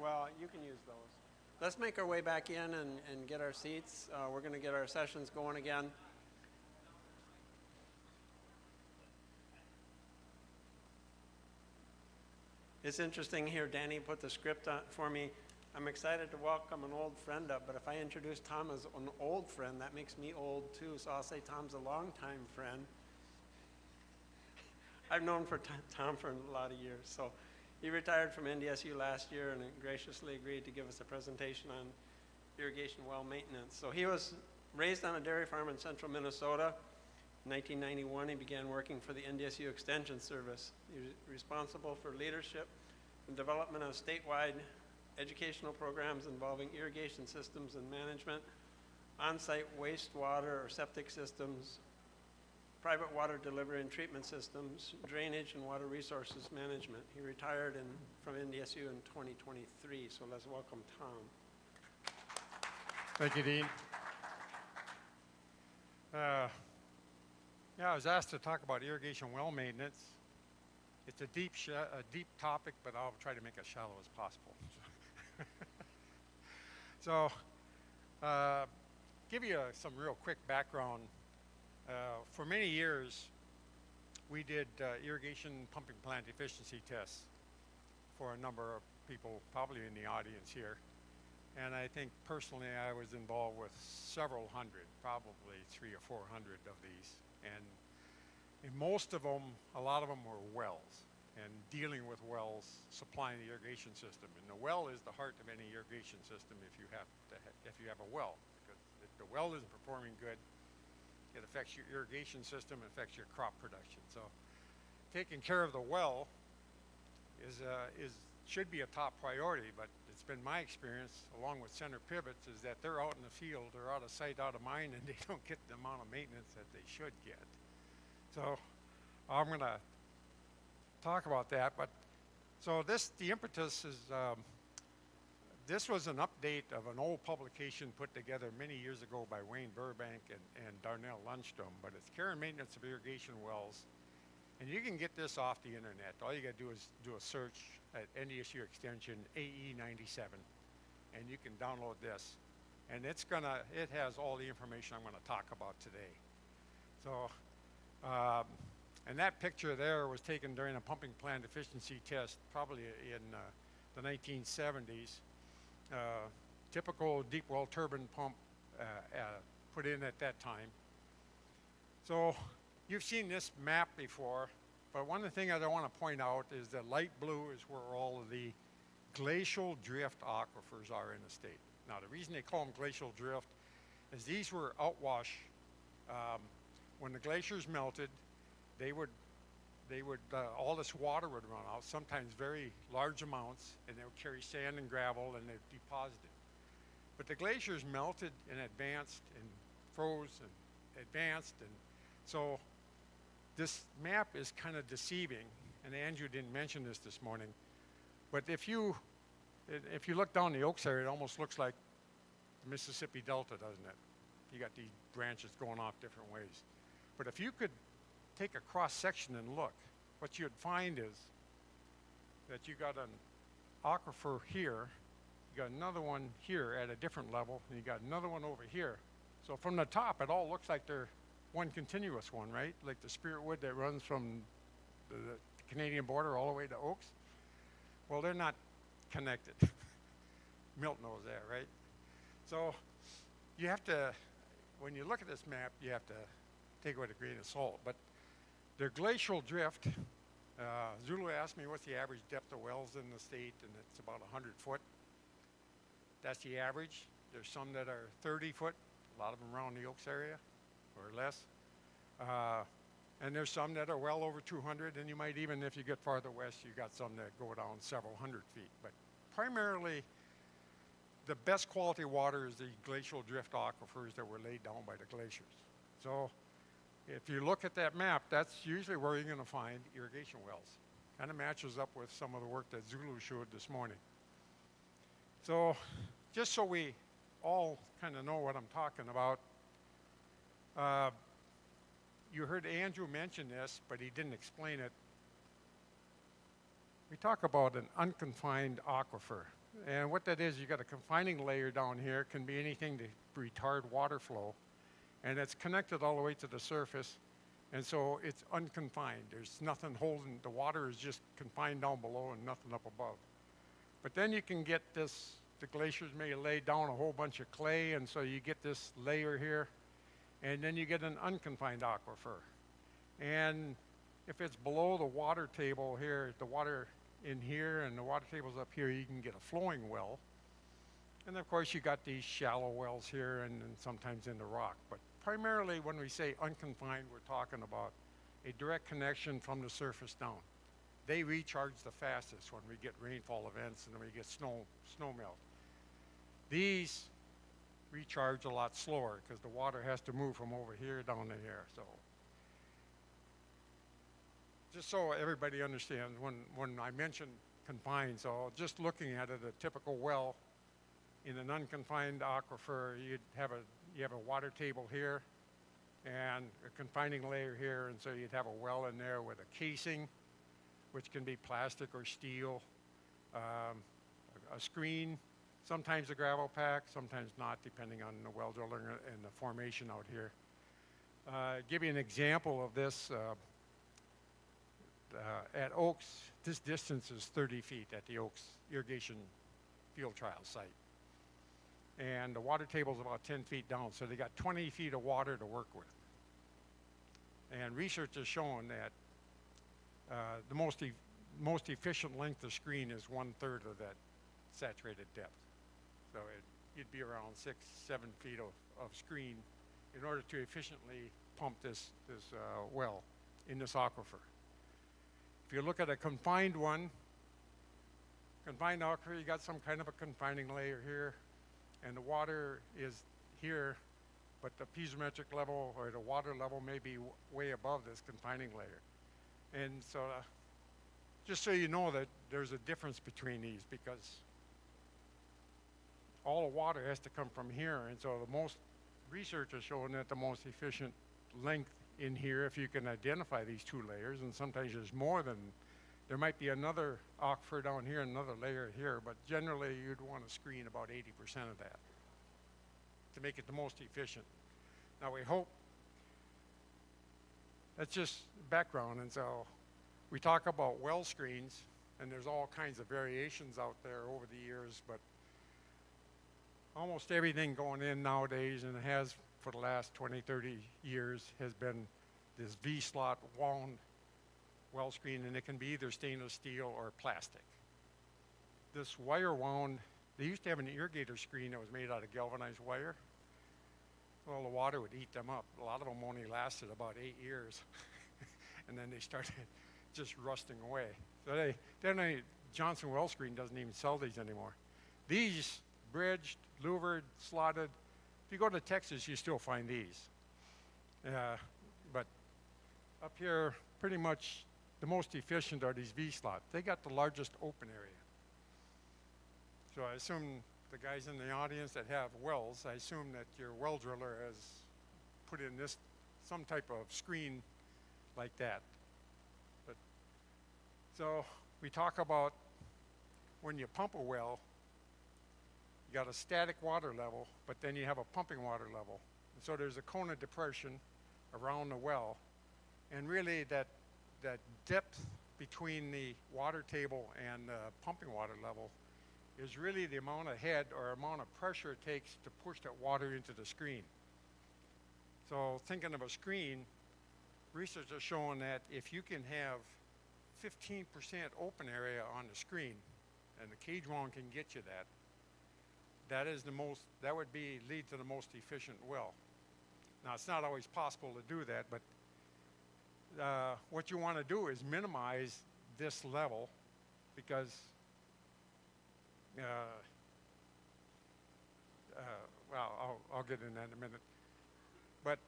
well, you can use those. Let's make our way back in and get our seats. We're going to get our sessions going again. It's interesting here, Danny put the script on for me. I'm excited to welcome an old friend up, but if I introduce Tom as an old friend, that makes me old too, so I'll say Tom's a longtime friend. I've known Tom for a lot of years. So he retired from NDSU last year and graciously agreed to give us a presentation on irrigation well maintenance. So he was raised on a dairy farm in central Minnesota. In 1991, he began working for the NDSU Extension Service. He was responsible for leadership and development of statewide educational programs involving irrigation systems and management, on-site wastewater or septic systems, private water delivery and treatment systems, drainage and water resources management. He retired from NDSU in 2023, so let's welcome Tom. Thank you, Dean. Yeah, I was asked to talk about irrigation well maintenance. It's a deep topic, but I'll try to make it as shallow as possible. So, give you some real quick background. For many years, we did irrigation pumping plant efficiency tests for a number of people, probably in the audience here. And I think personally I was involved with several hundred, probably 300 or 400 of these. And in most of them, a lot of them were wells and dealing with wells, supplying the irrigation system. And the well is the heart of any irrigation system if you have a well. Because if the well isn't performing good, it affects your irrigation system, it affects your crop production. So taking care of the well should be a top priority, but it's been my experience, along with center pivots, is that they're out in the field, they're out of sight, out of mind, and they don't get the amount of maintenance that they should get. So I'm going to talk about that. But so the impetus is, this was an update of an old publication put together many years ago by Wayne Burbank and Darnell Lundstrom, but it's Care and Maintenance of Irrigation Wells. And you can get this off the internet. All you got to do is do a search at NDSU extension AE97, and you can download this. And it has all the information I'm going to talk about today. So, and that picture there was taken during a pumping plant efficiency test, probably in the 1970s. Typical deep well turbine pump put in at that time. So you've seen this map before, but one of the things I want to point out is that light blue is where all of the glacial drift aquifers are in the state. Now the reason they call them glacial drift is these were outwash. When the glaciers melted, all this water would run out, sometimes very large amounts, and they would carry sand and gravel and they'd deposit it. But the glaciers melted and advanced and froze and advanced, and so this map is kind of deceiving, and Andrew didn't mention this morning, but if you look down the Oaks area, it almost looks like the Mississippi Delta, doesn't it? You got these branches going off different ways. But if you could take a cross section and look, what you'd find is that you got an aquifer here, you got another one here at a different level, and you got another one over here. So from the top, it all looks like they're one continuous one, right? Like the Spirit Wood that runs from the Canadian border all the way to Oaks. Well, they're not connected. Milt knows that, right? So you have to, when you look at this map, you have to take it with a grain of salt. But their glacial drift, Zulu asked me what's the average depth of wells in the state, and it's about 100 foot. That's the average. There's some that are 30 foot, a lot of them around the Oaks area, or less. And there's some that are well over 200, and you might even, if you get farther west, you got some that go down several hundred feet. But primarily, the best quality water is the glacial drift aquifers that were laid down by the glaciers. So if you look at that map, that's usually where you're going to find irrigation wells. Kind of matches up with some of the work that Zulu showed this morning. So just so we all kind of know what I'm talking about, you heard Andrew mention this, but he didn't explain it. We talk about an unconfined aquifer. And what that is, you got a confining layer down here. It can be anything to retard water flow. And it's connected all the way to the surface. And so it's unconfined. There's nothing holding, the water is just confined down below and nothing up above. But then you can get this, the glaciers may lay down a whole bunch of clay, and so you get this layer here, and then you get an unconfined aquifer. And if it's below the water table here, the water in here and the water table's up here, you can get a flowing well. And of course you got these shallow wells here and sometimes in the rock. But primarily when we say unconfined, we're talking about a direct connection from the surface down. They recharge the fastest when we get rainfall events and then we get snow melt. These recharge a lot slower because the water has to move from over here down to here. So just so everybody understands, when I mention confined, so just looking at it, a typical well in an unconfined aquifer, you have a water table here and a confining layer here, and so you'd have a well in there with a casing, which can be plastic or steel, a screen, sometimes a gravel pack, sometimes not, depending on the well drilling and the formation out here. Give you an example of this. At Oaks, this distance is 30 feet at the Oaks irrigation field trial site. And the water table is about 10 feet down, so they got 20 feet of water to work with. And research has shown that the most efficient length of screen is 1/3 of that saturated depth. So you'd be around 6-7 feet of screen in order to efficiently pump this well in this aquifer. If you look at a confined one, confined aquifer, you got some kind of a confining layer here, and the water is here, but the piezometric level or the water level may be way above this confining layer. And so just so you know that there's a difference between these, because all the water has to come from here, and so the most research has shown that the most efficient length in here, if you can identify these two layers, and sometimes there's more than, there might be another aquifer down here, another layer here, but generally you'd want to screen about 80% of that to make it the most efficient. Now we hope, that's just background, and so we talk about well screens, and there's all kinds of variations out there over the years, but almost everything going in nowadays, and it has for the last 20-30 years, has been this V-slot wound well screen, and it can be either stainless steel or plastic. This wire wound, they used to have an irrigator screen that was made out of galvanized wire. Well, the water would eat them up. A lot of them only lasted about 8 years, and then they started just rusting away. So Johnson well screen doesn't even sell these anymore. These bridged, louvered, slotted. If you go to Texas, you still find these. But up here, pretty much the most efficient are these V-slots. They got the largest open area. So I assume the guys in the audience that have wells, I assume that your well driller has put in this, some type of screen like that. But, so we talk about when you pump a well, you got a static water level, but then you have a pumping water level. And so there's a cone of depression around the well. And really that depth between the water table and the pumping water level is really the amount of head or amount of pressure it takes to push that water into the screen. So thinking of a screen, research has shown that if you can have 15% open area on the screen, and the cage wound can get you that, that would lead to the most efficient well. Now it's not always possible to do that, but what you want to do is minimize this level, because well, I'll get into that in a minute. But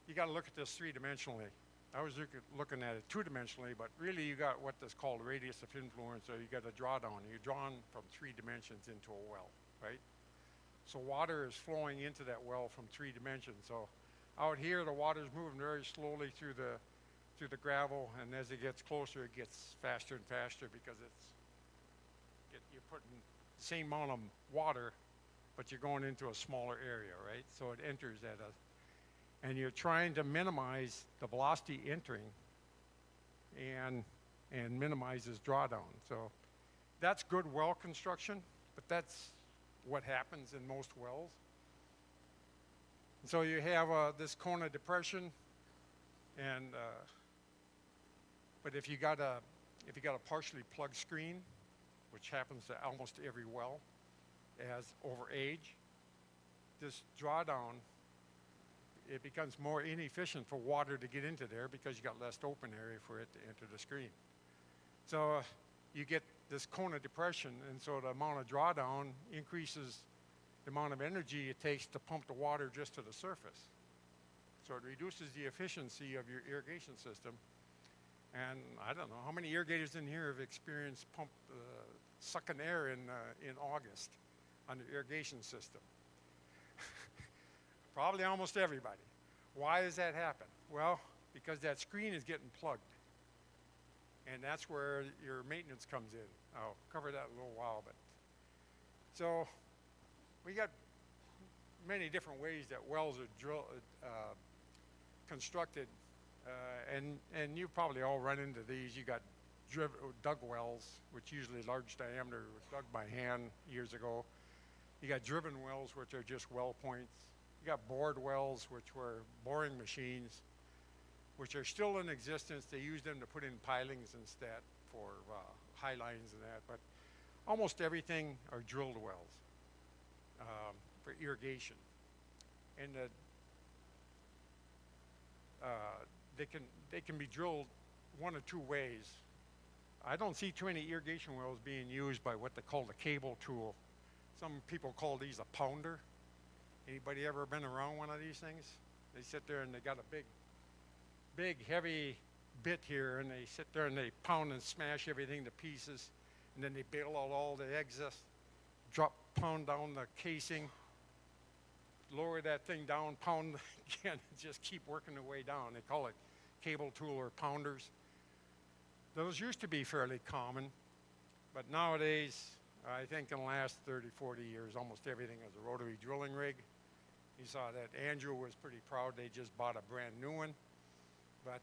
you got to look at this three-dimensionally. I was looking at it two-dimensionally, but really you got what is called radius of influence, or you got a drawdown. You're drawn from 3 dimensions into a well, right? So water is flowing into that well from 3 dimensions. So out here, the water is moving very slowly through the gravel, and as it gets closer, it gets faster and faster, because you're putting same amount of water, but you're going into a smaller area, right? So it enters at a, and you're trying to minimize the velocity entering and minimizes drawdown. So that's good well construction, but that's what happens in most wells. And so you have this cone of depression, and but if you got a partially plugged screen, which happens to almost every well, as over age, this drawdown, it becomes more inefficient for water to get into there because you got less open area for it to enter the screen. So you get this cone of depression, and so the amount of drawdown increases the amount of energy it takes to pump the water just to the surface. So it reduces the efficiency of your irrigation system. And I don't know, how many irrigators in here have experienced sucking air in August on the irrigation system? Probably almost everybody. Why does that happen? Well, because that screen is getting plugged. And that's where your maintenance comes in. I'll cover that in a little while, but. So we got many different ways that wells are constructed. And you probably all run into these. You got dug wells, which usually large diameter, was dug by hand years ago. You got driven wells, which are just well points. You got bored wells, which were boring machines, which are still in existence. They use them to put in pilings instead for high lines and that. But almost everything are drilled wells for irrigation. And they can be drilled one of two ways. I don't see too many irrigation wells being used by what they call the cable tool. Some people call these a pounder. Anybody ever been around one of these things? They sit there and they got a big heavy bit here, and they sit there and they pound and smash everything to pieces, and then they bail out all the excess, pound down the casing, lower that thing down, pound again, and just keep working their way down. They call it cable tool or pounders. Those used to be fairly common, but nowadays, I think in the last 30, 40 years, almost everything is a rotary drilling rig. You saw that Andrew was pretty proud they just bought a brand new one, but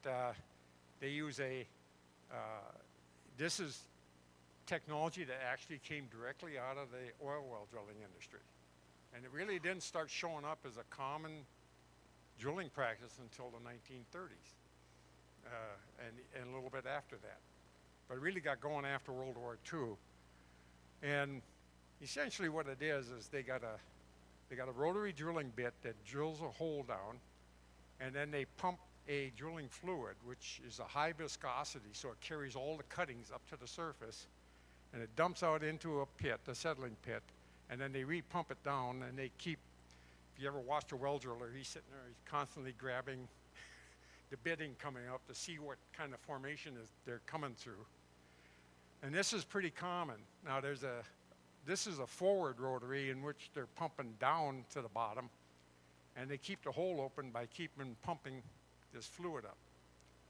they use this is technology that actually came directly out of the oil well drilling industry. And it really didn't start showing up as a common drilling practice until the 1930s, and a little bit after that. But it really got going after World War II. And essentially what it is they got a rotary drilling bit that drills a hole down, and then they pump a drilling fluid, which is a high viscosity, so it carries all the cuttings up to the surface, and it dumps out into a pit, a settling pit, and then they re-pump it down, and they keep, if you ever watched a well driller, he's sitting there, he's constantly grabbing the bitting coming up to see what kind of formation they're coming through. And this is pretty common. Now this is a forward rotary in which they're pumping down to the bottom, and they keep the hole open by pumping this fluid up.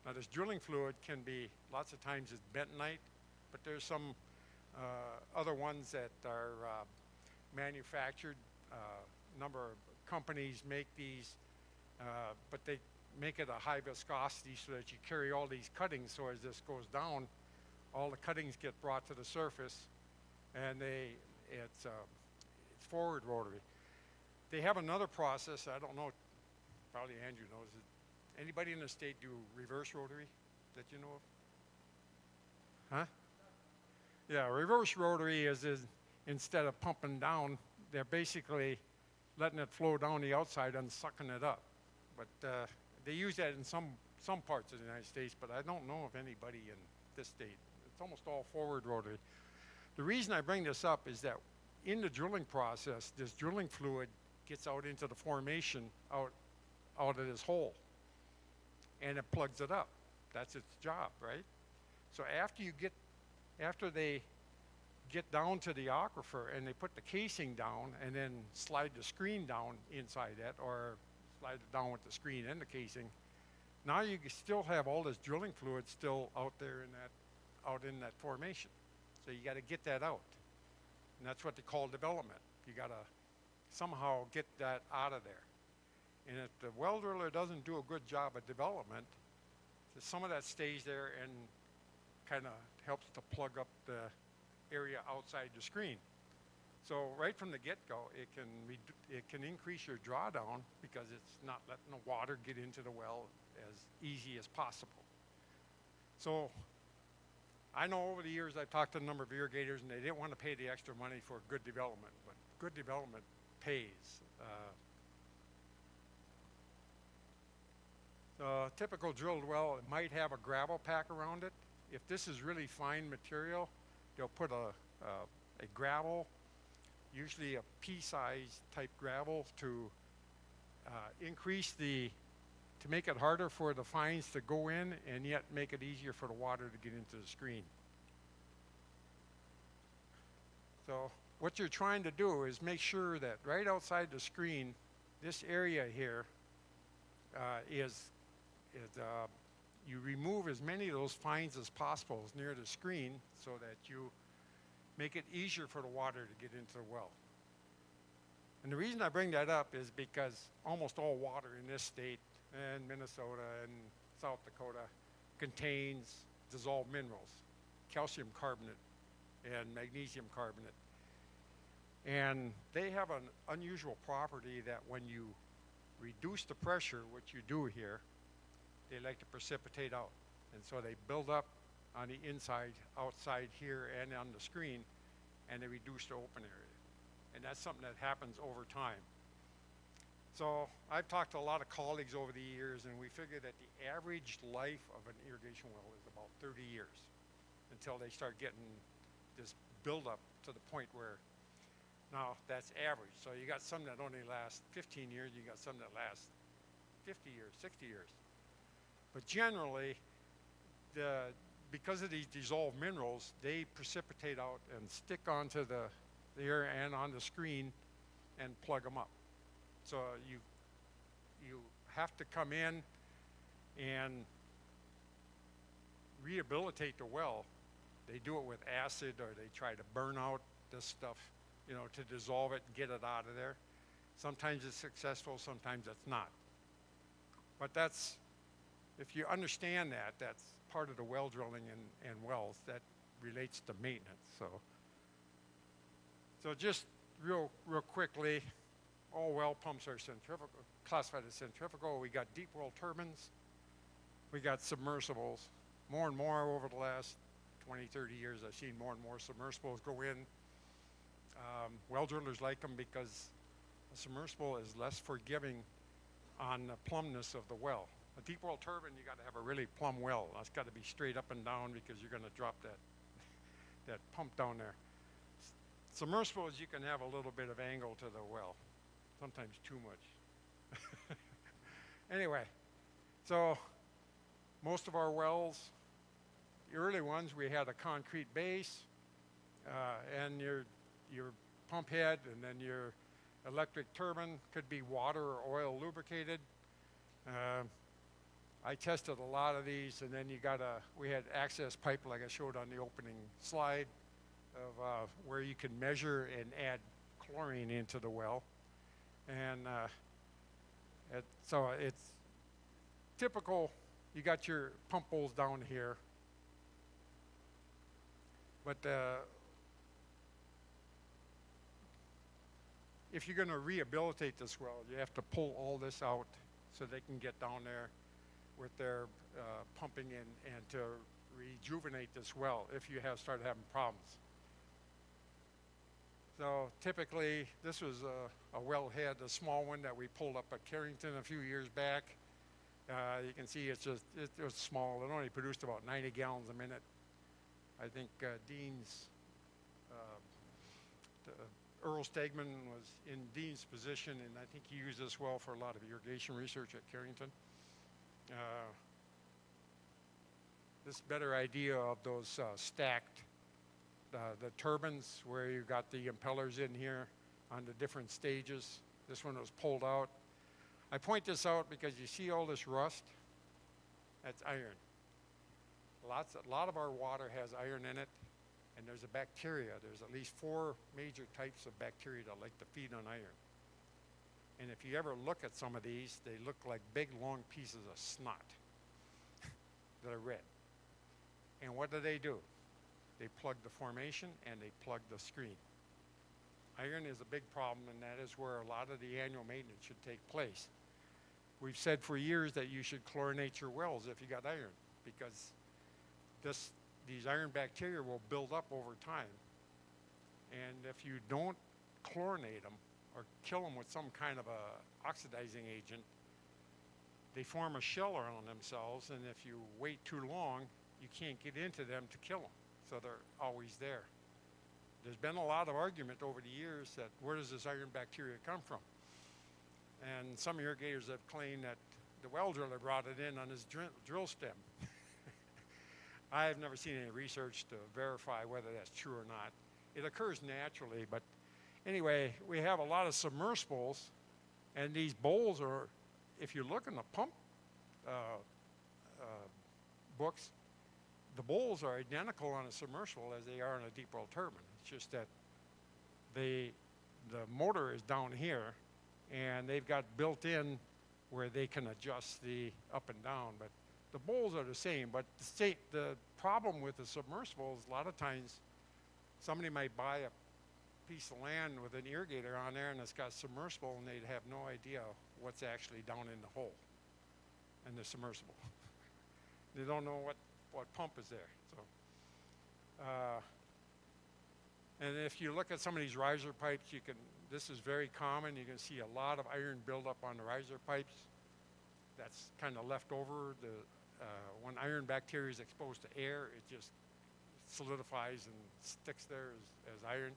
Now this drilling fluid can be, lots of times it's bentonite, but there's some other ones that are manufactured. Number of companies make these, but they make it a high viscosity so that you carry all these cuttings, so as this goes down, all the cuttings get brought to the surface, and it's forward rotary. They have another process, I don't know, probably Andrew knows it. Anybody in the state do reverse rotary that you know of? Huh? Yeah, reverse rotary is instead of pumping down, they're basically letting it flow down the outside and sucking it up. But they use that in some parts of the United States, but I don't know of anybody in this state. It's almost all forward rotary. The reason I bring this up is that in the drilling process, this drilling fluid gets out into the formation out of this hole, and it plugs it up. That's its job, right? So after they get down to the aquifer and they put the casing down and then slide the screen down inside that, or slide it down with the screen and the casing, now you still have all this drilling fluid still out there in that formation. So you got to get that out. And that's what they call development. You got to somehow get that out of there. And if the well driller doesn't do a good job of development, some of that stays there and kind of helps to plug up the area outside the screen. So right from the get-go, it can increase your drawdown because it's not letting the water get into the well as easy as possible. So I know over the years I've talked to a number of irrigators and they didn't want to pay the extra money for good development, but good development pays. A typical drilled well, it might have a gravel pack around it. If this is really fine material, they'll put a gravel, usually a pea-sized type gravel to to make it harder for the fines to go in and yet make it easier for the water to get into the screen. So what you're trying to do is make sure that right outside the screen, this area here you remove as many of those fines as possible as near the screen so that you make it easier for the water to get into the well. And the reason I bring that up is because almost all water in this state and Minnesota and South Dakota contains dissolved minerals, calcium carbonate and magnesium carbonate. And they have an unusual property that when you reduce the pressure, which you do here, they like to precipitate out. And so they build up on the inside, outside here, and on the screen, and they reduce the open area. And that's something that happens over time. So I've talked to a lot of colleagues over the years, and we figure that the average life of an irrigation well is about 30 years until they start getting this buildup to the point where, now that's average. So you got some that only last 15 years, you got some that last 50 years, 60 years. But generally, because of these dissolved minerals, they precipitate out and stick onto the air and on the screen and plug them up. So you have to come in and rehabilitate the well. They do it with acid, or they try to burn out this stuff, you know, to dissolve it and get it out of there. Sometimes it's successful, sometimes it's not. But that's, if you understand that, that's part of the well drilling and wells that relates to maintenance. So just real quickly, all well pumps are centrifugal, classified as centrifugal. We got deep well turbines, we got submersibles. More and more over the last 20, 30 years, I've seen more and more submersibles go in. Well drillers like them because a submersible is less forgiving on the plumbness of the well. A deep well turbine, you got to have a really plumb well. It's got to be straight up and down because you're going to drop that pump down there. Submersibles, you can have a little bit of angle to the well, sometimes too much. Anyway, so most of our wells, the early ones, we had a concrete base and your pump head, and then your electric turbine could be water or oil lubricated. I tested a lot of these, and then we had access pipe like I showed on the opening slide of where you can measure and add chlorine into the well. And so it's typical, you got your pump holes down here, but if you're going to rehabilitate this well, you have to pull all this out so they can get down there with their pumping and to rejuvenate this well if you have started having problems. So typically, this was a wellhead, a small one that we pulled up at Carrington a few years back. You can see it was small. It only produced about 90 gallons a minute. I think Dean's, Earl Stegman was in Dean's position, and I think he used this well for a lot of irrigation research at Carrington. This better idea of those stacked, the turbines where you got the impellers in here on the different stages. This one was pulled out. I point this out because you see all this rust? That's iron. A lot of our water has iron in it, And there's a bacteria. There's at least 4 major types of bacteria that like to feed on iron. And if you ever look at some of these, they look like big, long pieces of snot that are red. And what do? They plug the formation and they plug the screen. Iron is a big problem, and that is where a lot of the annual maintenance should take place. We've said for years that you should chlorinate your wells if you got iron, because these iron bacteria will build up over time. And if you don't chlorinate them or kill them with some kind of a oxidizing agent, they form a shell around themselves, and if you wait too long, you can't get into them to kill them. So they're always there. There's been a lot of argument over the years that where does this iron bacteria come from? And some irrigators have claimed that the well driller brought it in on his drill stem. I have never seen any research to verify whether that's true or not. It occurs naturally, but anyway, we have a lot of submersibles, and these bowls are, if you look in the pump books, the bowls are identical on a submersible as they are on a deep well turbine. It's just that the motor is down here, and they've got built in where they can adjust the up and down, but the bowls are the same. But the problem with the submersible is a lot of times somebody might buy a piece of land with an irrigator on there and it's got submersible, and they'd have no idea what's actually down in the hole in the submersible. They don't know what pump is there. So, and if you look at some of these riser pipes, this is very common. You can see a lot of iron buildup on the riser pipes. That's kind of left over. When iron bacteria is exposed to air, it just solidifies and sticks there as iron.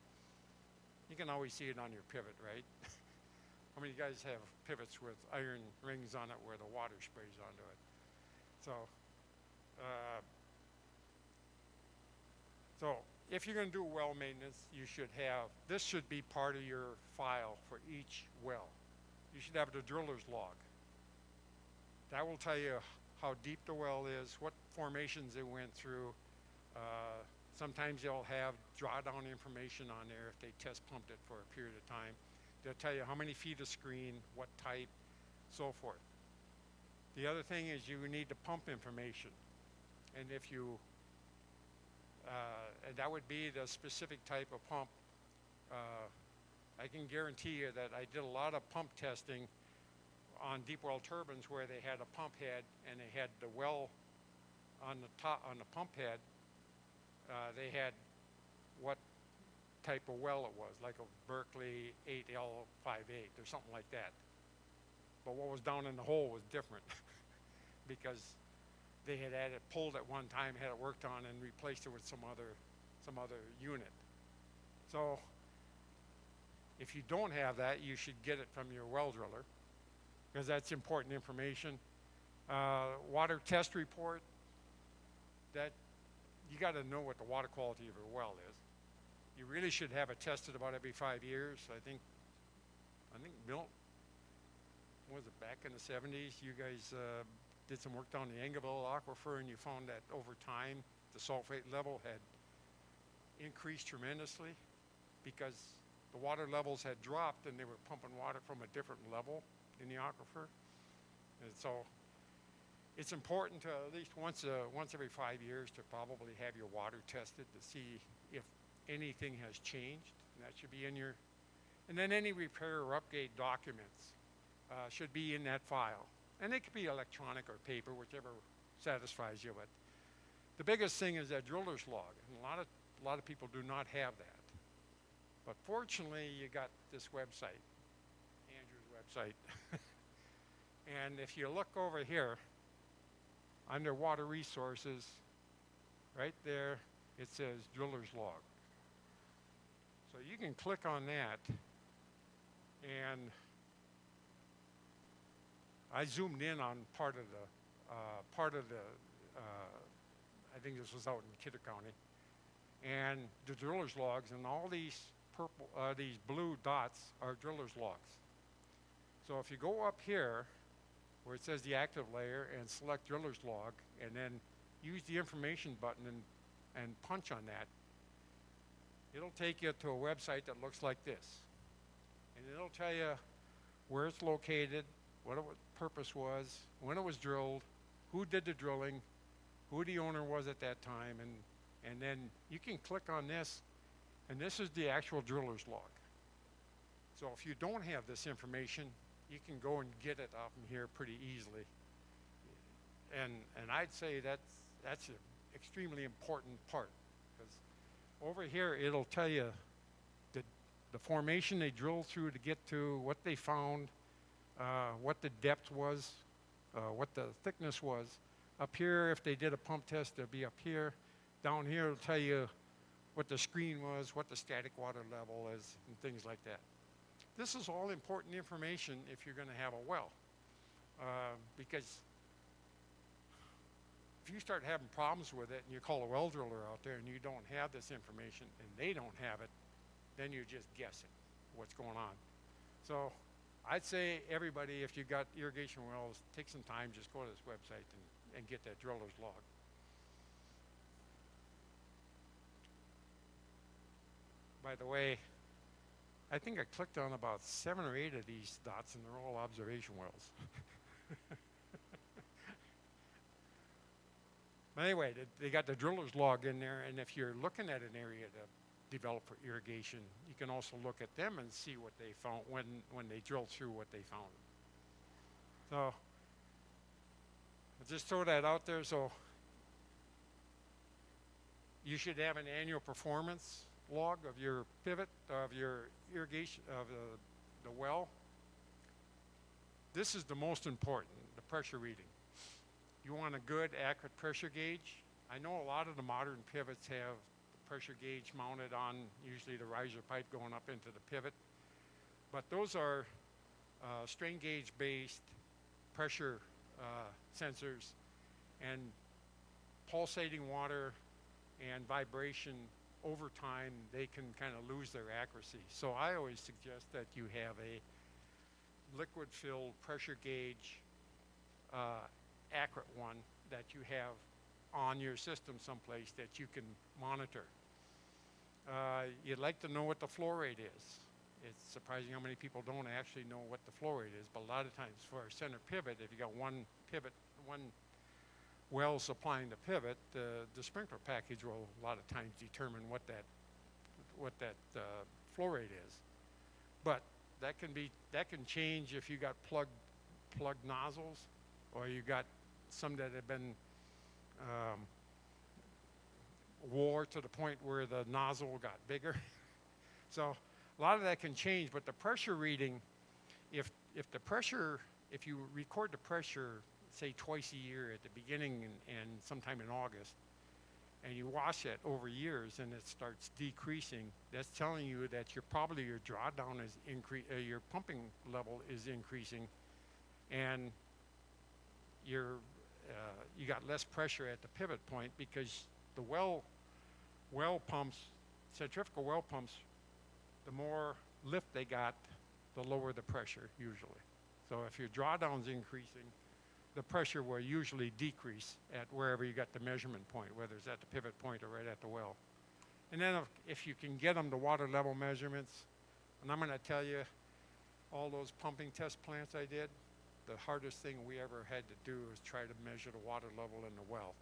You can always see it on your pivot, right? How many of you guys have pivots with iron rings on it where the water sprays onto it? So if you're going to do well maintenance, this should be part of your file for each well. You should have the driller's log. That will tell you how deep the well is, what formations it went through. Sometimes they'll have drawdown information on there if they test pumped it for a period of time. They'll tell you how many feet of screen, what type, so forth. The other thing is you need the pump information. And if you, and that would be the specific type of pump. I can guarantee you that I did a lot of pump testing on deep well turbines where they had a pump head and they had the well on the top, on the pump head. They had what type of well it was, like a Berkeley 8L58 or something like that. But what was down in the hole was different because they had it pulled at one time, had it worked on, and replaced it with some other unit. So if you don't have that, you should get it from your well driller, because that's important information. Water test report, that you got to know what the water quality of your well is. You really should have it tested about every 5 years. I think Milt, was it back in the 70s, you guys did some work down the Engeville aquifer, and you found that over time the sulfate level had increased tremendously because the water levels had dropped and they were pumping water from a different level in the aquifer. And so it's important to at least once every 5 years to probably have your water tested to see if anything has changed. And that should be in your, and then any repair or upgrade documents should be in that file. And it could be electronic or paper, whichever satisfies you. But the biggest thing is that driller's log, and a lot of people do not have that. But fortunately, you got this website, Andrew's website. And if you look over here, under water resources, right there, it says driller's log. So you can click on that, and I zoomed in on part of the, I think this was out in Kidder County, and the driller's logs, and all these these blue dots are driller's logs. So if you go up here, where it says the active layer, and select driller's log, and then use the information button and punch on that, it'll take you to a website that looks like this. And it'll tell you where it's located, what the purpose was, when it was drilled, who did the drilling, who the owner was at that time, and then you can click on this, and this is the actual driller's log. So if you don't have this information, you can go and get it off from here pretty easily. And I'd say that's an extremely important part, because over here it'll tell you the formation they drilled through to get to what they found, what the depth was, what the thickness was. Up here, if they did a pump test, it'll be up here. Down here, it'll tell you what the screen was, what the static water level is, and things like that. This is all important information if you're going to have a well, because if you start having problems with it and you call a well driller out there and you don't have this information and they don't have it, then you're just guessing what's going on. So I'd say everybody, if you got irrigation wells, take some time, just go to this website and get that driller's log. By the way, I think I clicked on about 7 or 8 of these dots, and they're all observation wells. But anyway, they got the driller's log in there, and if you're looking at an area to develop for irrigation, you can also look at them and see what they found when they drilled through what they found. So I'll just throw that out there. So you should have an annual performance log of your pivot, of your irrigation, of the well. This is the most important, the pressure reading. You want a good, accurate pressure gauge. I know a lot of the modern pivots have the pressure gauge mounted on usually the riser pipe going up into the pivot, but those are strain gauge based pressure sensors, and pulsating water and vibration over time, they can kind of lose their accuracy. So I always suggest that you have a liquid filled pressure gauge, accurate one that you have on your system someplace that you can monitor. You'd like to know what the flow rate is. It's surprising how many people don't actually know what the flow rate is, but a lot of times for a center pivot, if you got one pivot, one well supplying the pivot, the sprinkler package will a lot of times determine what that flow rate is. But that can change if you got plugged nozzles, or you got some that have been wore to the point where the nozzle got bigger. So a lot of that can change, but the pressure reading, if you record the pressure, say twice a year at the beginning and sometime in August, and you watch it over years and it starts decreasing, that's telling you that your drawdown is your pumping level is increasing, and you got less pressure at the pivot point, because the well pumps, centrifugal well pumps, the more lift they got, the lower the pressure usually. So if your drawdown's increasing, the pressure will usually decrease at wherever you got the measurement point, whether it's at the pivot point or right at the well. And then if you can get them to water level measurements, and I'm going to tell you, all those pumping test plants I did, the hardest thing we ever had to do is try to measure the water level in the well.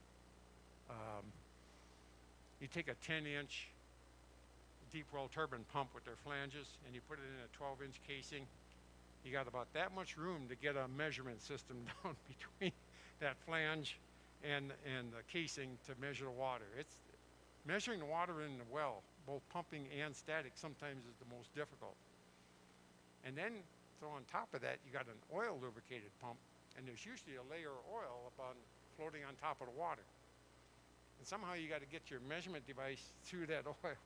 You take a 10-inch deep well turbine pump with their flanges, and you put it in a 12-inch casing. You got about that much room to get a measurement system down between that flange and the casing to measure the water. It's measuring the water in the well, both pumping and static, sometimes is the most difficult. And then, so on top of that, you got an oil lubricated pump, and there's usually a layer of oil floating on top of the water. And somehow you got to get your measurement device through that oil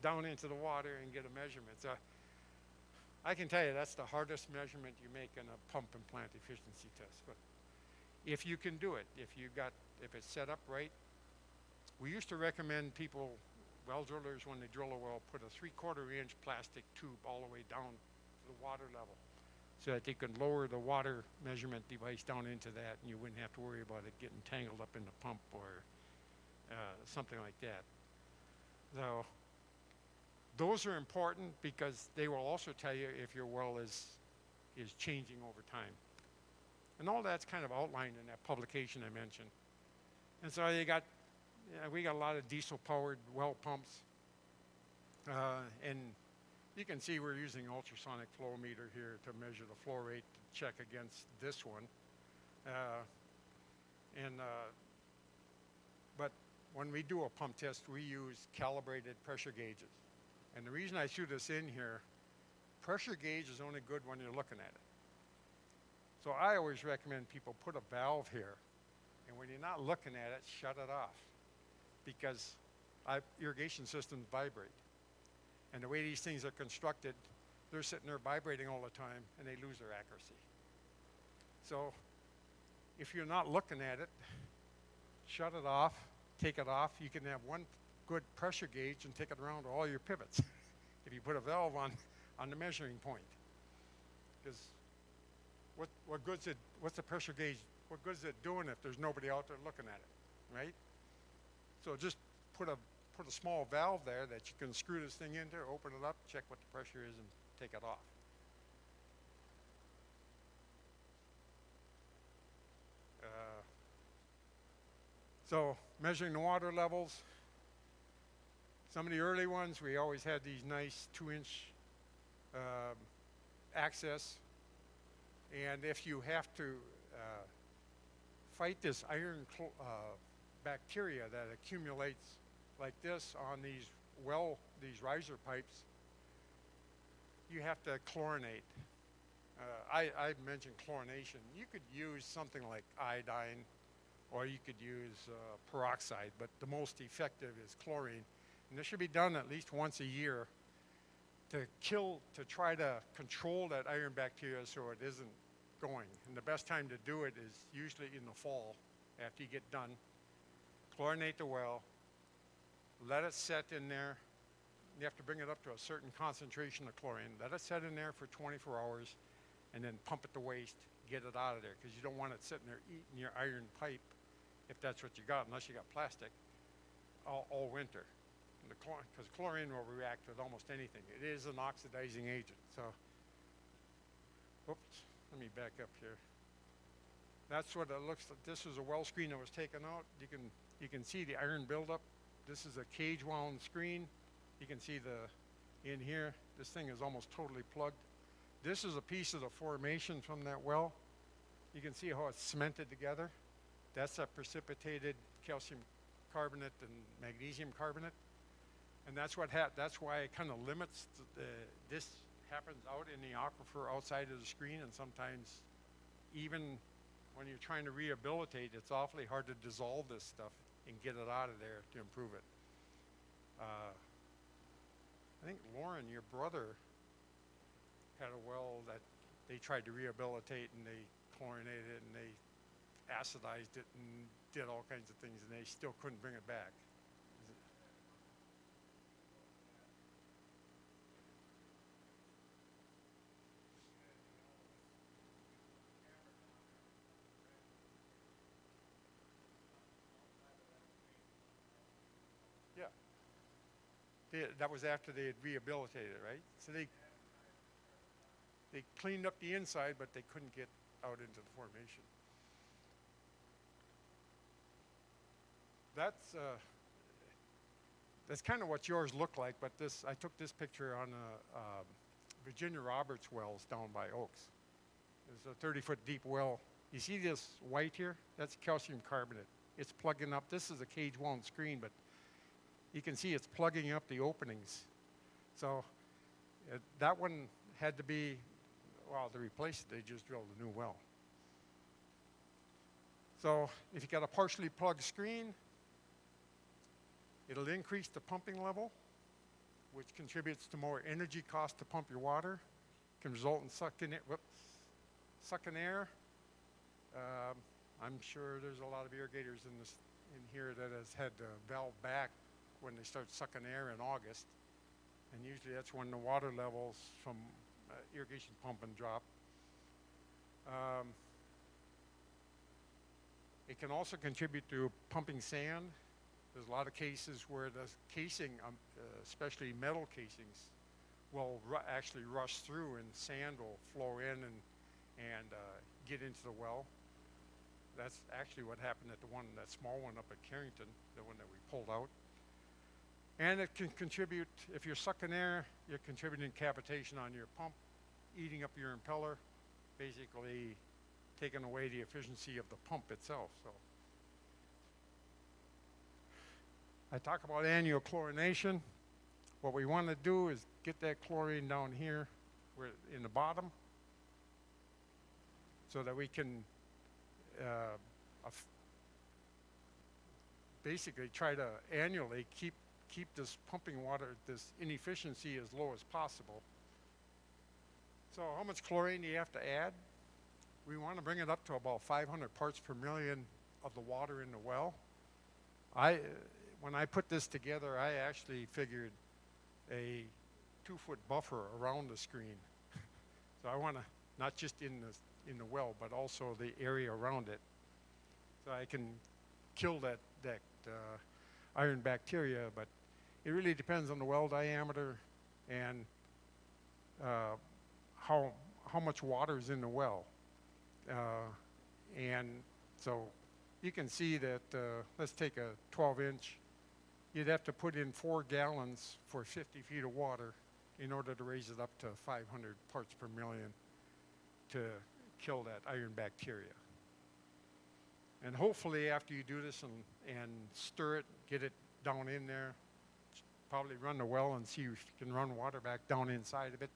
down into the water and get a measurement. So I can tell you that's the hardest measurement you make in a pump and plant efficiency test. But if you can do it, if it's set up right, we used to recommend people, well drillers, when they drill a well, put a 3/4-inch plastic tube all the way down to the water level, so that they could lower the water measurement device down into that, and you wouldn't have to worry about it getting tangled up in the pump or something like that. So Those are important because they will also tell you if your well is changing over time. And all that's kind of outlined in that publication I mentioned. And so we got a lot of diesel-powered well pumps. And you can see we're using ultrasonic flow meter here to measure the flow rate to check against this one. But when we do a pump test, we use calibrated pressure gauges. And the reason I threw this in here, pressure gauge is only good when you're looking at it. So I always recommend people put a valve here, and when you're not looking at it, shut it off, because irrigation systems vibrate. And the way these things are constructed, they're sitting there vibrating all the time, and they lose their accuracy. So if you're not looking at it, shut it off, take it off. You can have one good pressure gauge and take it around to all your pivots if you put a valve on the measuring point. Because what's the pressure gauge, what good is it doing if there's nobody out there looking at it, right? So just put a small valve there that you can screw this thing into, open it up, check what the pressure is, and take it off. So measuring the water levels. Some of the early ones, we always had these nice 2-inch access. And if you have to fight this iron bacteria that accumulates like this on these riser pipes, you have to chlorinate. I mentioned chlorination. You could use something like iodine, or you could use peroxide, but the most effective is chlorine. And this should be done at least once a year to try to control that iron bacteria so it isn't going. And the best time to do it is usually in the fall after you get done. Chlorinate the well, let it set in there. You have to bring it up to a certain concentration of chlorine. Let it set in there for 24 hours and then pump it to waste, get it out of there, because you don't want it sitting there eating your iron pipe, if that's what you got, unless you got plastic, all winter. Because chlorine will react with almost anything. It is an oxidizing agent. So, oops, let me back up here. That's what it looks like. This is a well screen that was taken out. You can see the iron buildup. This is a cage wound screen. You can see in here, this thing is almost totally plugged. This is a piece of the formation from that well. You can see how it's cemented together. That's a precipitated calcium carbonate and magnesium carbonate. And that's why it kind of limits this happens out in the aquifer outside of the screen, and sometimes even when you're trying to rehabilitate, it's awfully hard to dissolve this stuff and get it out of there to improve it. I think Lauren, your brother, had a well that they tried to rehabilitate, and they chlorinated it and they acidized it and did all kinds of things, and they still couldn't bring it back. That was after they had rehabilitated it, right? So they cleaned up the inside, but they couldn't get out into the formation. That's kind of what yours looked like, but I took this picture on Virginia Roberts wells down by Oaks. There's a 30-foot deep well. You see this white here? That's calcium carbonate. It's plugging up. This is a cage wound screen, but you can see it's plugging up the openings. So that one had to be, well, to replace it, they just drilled a new well. So if you got a partially plugged screen, it'll increase the pumping level, which contributes to more energy cost to pump your water, can result in sucking air. I'm sure there's a lot of irrigators in here that has had to valve back when they start sucking air in August, and usually that's when the water levels from irrigation pumping drop. It can also contribute to pumping sand. There's a lot of cases where the casing, especially metal casings, will actually rush through and sand will flow in and get into the well. That's actually what happened at that small one up at Carrington, the one that we pulled out. And it can contribute, if you're sucking air, you're contributing cavitation on your pump, eating up your impeller, basically taking away the efficiency of the pump itself. So I talk about annual chlorination. What we want to do is get that chlorine down here where in the bottom so that we can basically try to annually keep this pumping water, this inefficiency as low as possible. So how much chlorine do you have to add? We want to bring it up to about 500 parts per million of the water in the well. When I put this together, I actually figured a 2-foot buffer around the screen. So I want to, not just in the well, but also the area around it. So I can kill that iron bacteria, but it really depends on the well diameter and how much water is in the well. And so you can see that, let's take a 12-inch. You'd have to put in 4 gallons for 50 feet of water in order to raise it up to 500 parts per million to kill that iron bacteria. And hopefully after you do this and stir it, get it down in there, probably run the well and see if you can run water back down inside of it,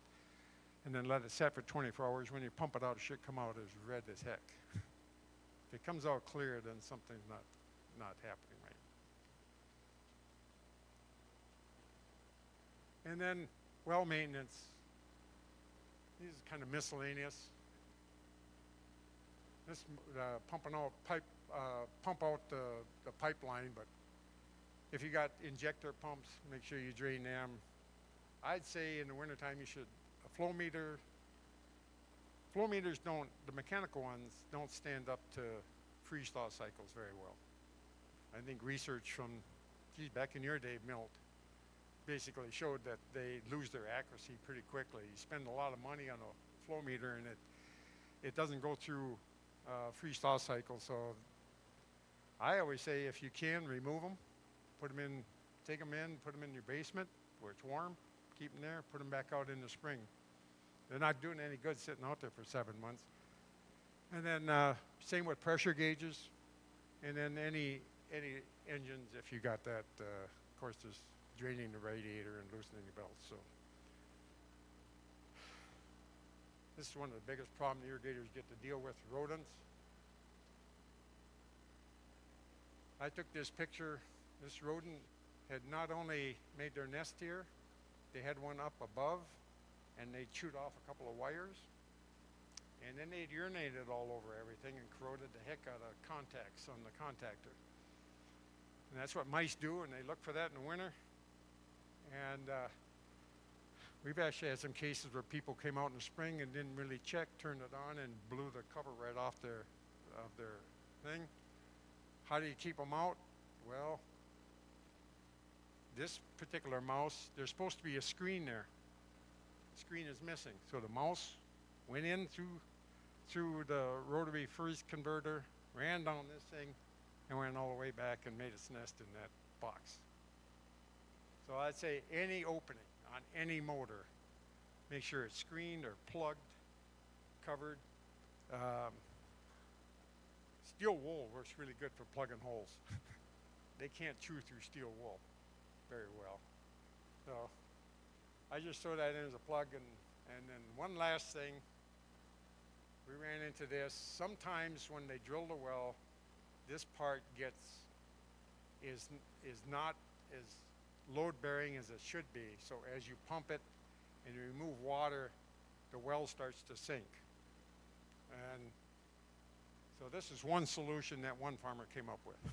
and then let it set for 24 hours. When you pump it out, it should come out as red as heck. If it comes out clear, then something's not happening right. And then well maintenance. These are kind of miscellaneous. This pumping out pump out the pipeline, but if you got injector pumps, make sure you drain them. I'd say in the wintertime you should, flow meters don't, the mechanical ones don't stand up to freeze-thaw cycles very well. I think research from, back in your day, Milt, basically showed that they lose their accuracy pretty quickly. You spend a lot of money on a flow meter and it doesn't go through freeze-thaw cycles. So I always say if you can, remove them, put them in, take them in, put them in your basement where it's warm, keep them there, put them back out in the spring. They're not doing any good sitting out there for 7 months. And then same with pressure gauges, and then any engines if you got that. Of course, there's draining the radiator and loosening the belt. So this is one of the biggest problems irrigators get to deal with: rodents. I took this picture. This rodent had not only made their nest here, they had one up above, and they chewed off a couple of wires, and then they'd urinated all over everything and corroded the heck out of contacts on the contactor. And that's what mice do, and they look for that in the winter. And we've actually had some cases where people came out in the spring and didn't really check, turned it on, and blew the cover right off their thing. How do you keep them out? Well, this particular mouse, there's supposed to be a screen there. The screen is missing. So the mouse went in through the rotary freeze converter, ran down this thing, and went all the way back and made its nest in that box. So I'd say any opening on any motor, make sure it's screened or plugged, covered. Steel wool works really good for plugging holes. They can't chew through steel wool very well. So I just throw that in as a plug. And then one last thing, we ran into this. Sometimes when they drill the well, this part is not as load bearing as it should be. So as you pump it and you remove water, the well starts to sink. And so this is one solution that one farmer came up with to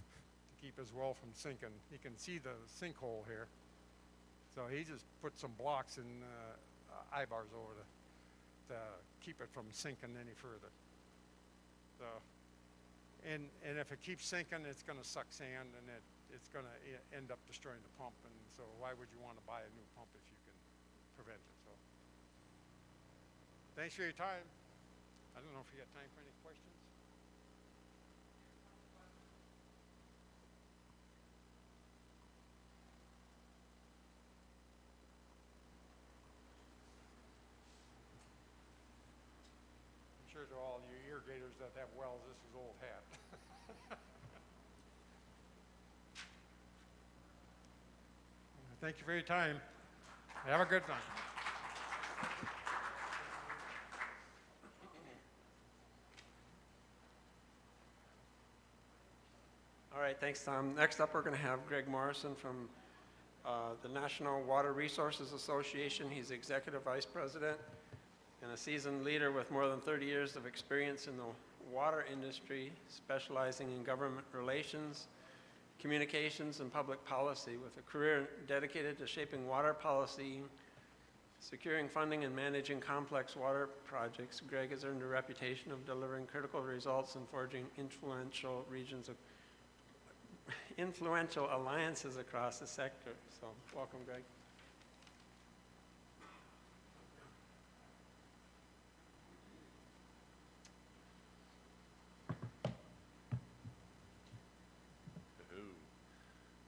keep his well from sinking. You can see the sinkhole here. So he just put some blocks and eye-bars over to keep it from sinking any further. So, and if it keeps sinking, it's going to suck sand, and it's going to end up destroying the pump, and so why would you want to buy a new pump if you can prevent it? So thanks for your time. I don't know if you got time for any questions. I'm sure to all you irrigators that have wells, this is old hat. Thank you for your time. Have a good one. All right, thanks, Tom. Next up, we're going to have Greg Morrison from the National Water Resources Association. He's Executive Vice President and a seasoned leader with more than 30 years of experience in the water industry, specializing in government relations, communications, and public policy, with a career dedicated to shaping water policy, securing funding, and managing complex water projects. Greg has earned a reputation of delivering critical results and forging influential alliances across the sector. So, welcome, Greg.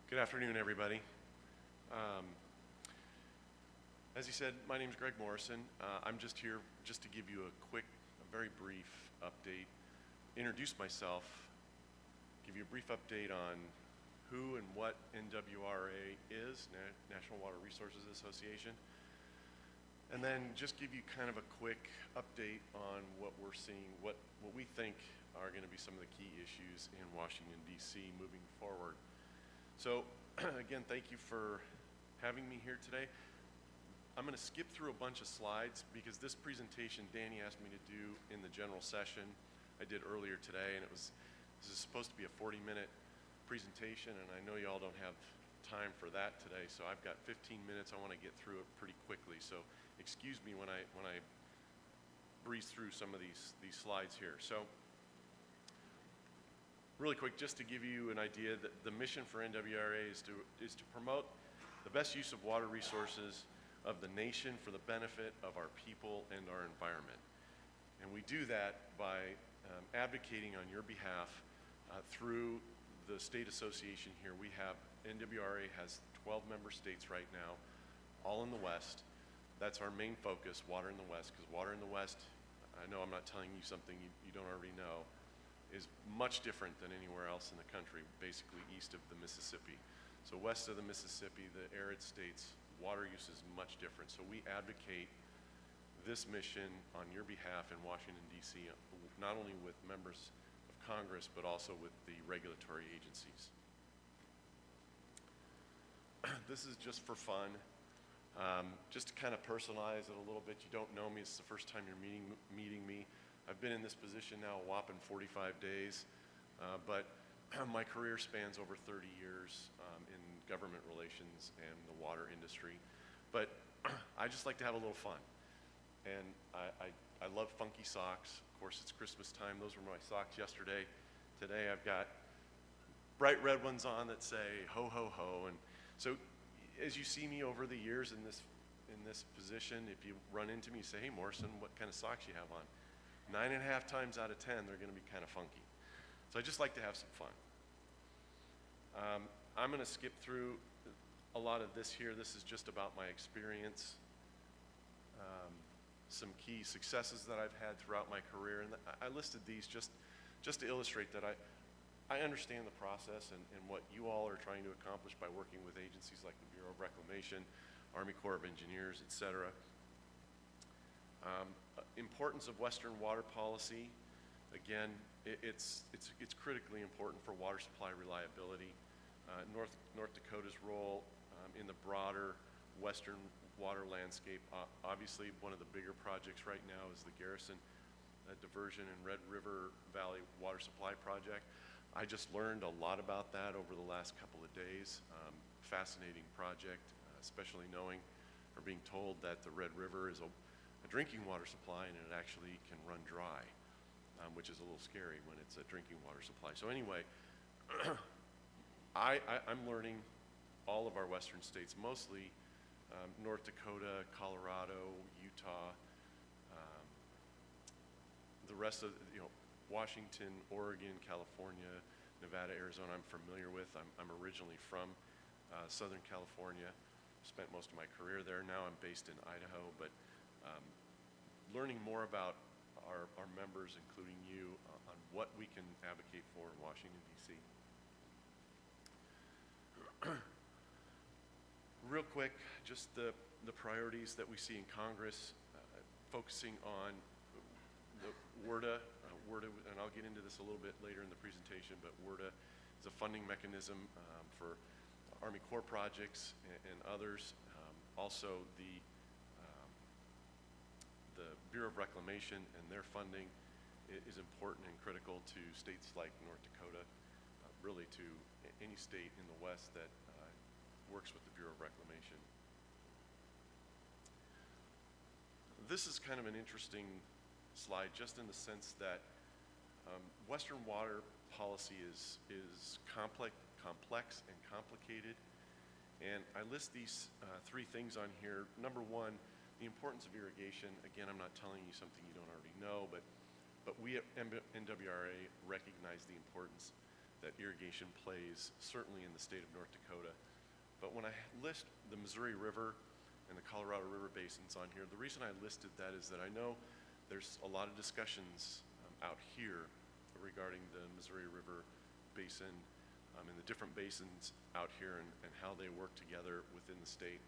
Good afternoon, everybody. As he said, my name is Greg Morrison. I'm just here just to give you a very brief update, introduce myself, give you a brief update on who and what NWRA is, National Water Resources Association, and then just give you kind of a quick update on what we're seeing, what we think are going to be some of the key issues in Washington, D.C. moving forward. So, again, thank you for having me here today. I'm going to skip through a bunch of slides because this presentation Danny asked me to do in the general session I did earlier today, and this is supposed to be a 40-minute presentation, and I know you all don't have time for that today, so I've got 15 minutes. I want to get through it pretty quickly, so excuse me when I breeze through some of these slides here. So, really quick, just to give you an idea, that the mission for NWRA is to promote the best use of water resources of the nation for the benefit of our people and our environment. And we do that by advocating on your behalf through the state association here. We have, NWRA has 12 member states right now, all in the West. That's our main focus, water in the West, because water in the West, I know I'm not telling you something you don't already know, is much different than anywhere else in the country, basically east of the Mississippi. So west of the Mississippi, the arid states, water use is much different. So we advocate this mission on your behalf in Washington, D.C., not only with members of Congress, but also with the regulatory agencies. This is just for fun. Just to kind of personalize it a little bit, you don't know me, it's the first time you're meeting me. I've been in this position now a whopping 45 days, but my career spans over 30 years in government relations and the water industry. But I just like to have a little fun. And I love funky socks. Of course, it's Christmas time. Those were my socks yesterday. Today I've got bright red ones on that say ho, ho, ho. And so as you see me over the years in this position, if you run into me, you say, hey, Morrison, what kind of socks you have on? 9.5 times out of 10, they're going to be kind of funky. So I just like to have some fun. I'm going to skip through a lot of this here. This is just about my experience, some key successes that I've had throughout my career. And I listed these just to illustrate that I understand the process and what you all are trying to accomplish by working with agencies like the Bureau of Reclamation, Army Corps of Engineers, et cetera. Importance of Western water policy. Again, it's critically important for water supply reliability. North Dakota's role in the broader Western water landscape. Obviously, one of the bigger projects right now is the Garrison Diversion and Red River Valley Water Supply Project. I just learned a lot about that over the last couple of days. Fascinating project, especially knowing or being told that the Red River is a drinking water supply and it actually can run dry, which is a little scary when it's a drinking water supply. So anyway, I'm learning all of our western states, mostly North Dakota, Colorado, Utah, the rest of, Washington, Oregon, California, Nevada, Arizona, I'm familiar with. I'm originally from Southern California, spent most of my career there. Now I'm based in Idaho, but learning more about our members, including you, on what we can advocate for in Washington, D.C. Real quick, just the priorities that we see in Congress, focusing on the WRDA, and I'll get into this a little bit later in the presentation, but WRDA is a funding mechanism for Army Corps projects and others. Also, the Bureau of Reclamation and their funding is important and critical to states like North Dakota, really to any state in the West that works with the Bureau of Reclamation. This is kind of an interesting slide, just in the sense that Western water policy is complex and complicated, and I list these three things on here. Number one, the importance of irrigation. Again, I'm not telling you something you don't already know, but we at NWRA recognize the importance that irrigation plays, certainly in the state of North Dakota. But when I list the Missouri River and the Colorado River basins on here, the reason I listed that is that I know there's a lot of discussions out here regarding the Missouri River basin and the different basins out here and how they work together within the state.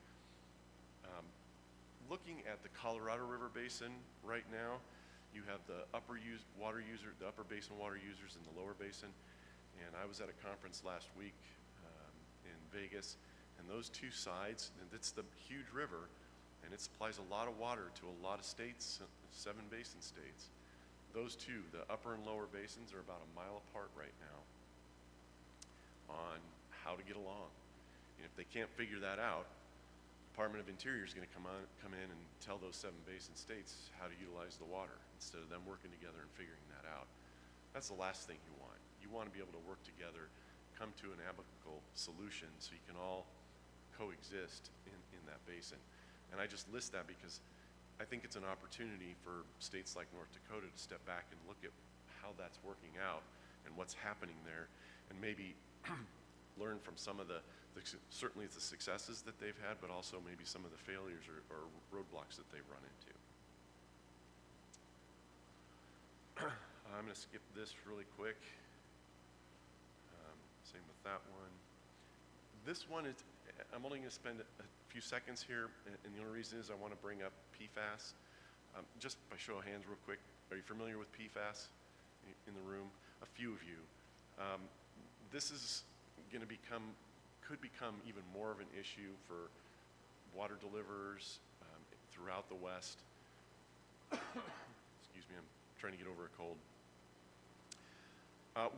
Looking at the Colorado River basin right now, you have the upper basin water users and the lower basin. And I was at a conference last week in Vegas, and those two sides, and it's the huge river, and it supplies a lot of water to a lot of states, 7 basin states. Those two, the upper and lower basins, are about a mile apart right now on how to get along. And if they can't figure that out, Department of Interior is going to come in and tell those 7 basin states how to utilize the water instead of them working together and figuring that out. That's the last thing you want. You want to be able to work together, come to an amicable solution so you can all coexist in that basin. And I just list that because I think it's an opportunity for states like North Dakota to step back and look at how that's working out and what's happening there, and maybe learn from some of certainly the successes that they've had, but also maybe some of the failures or roadblocks that they've run into. I'm going to skip this really quick. Same with that one. This one is, I'm only going to spend a few seconds here, and the only reason is I want to bring up PFAS. Just by show of hands real quick, are you familiar with PFAS in the room? A few of you. This is going to could become even more of an issue for water deliverers throughout the West. Excuse me, I'm trying to get over a cold.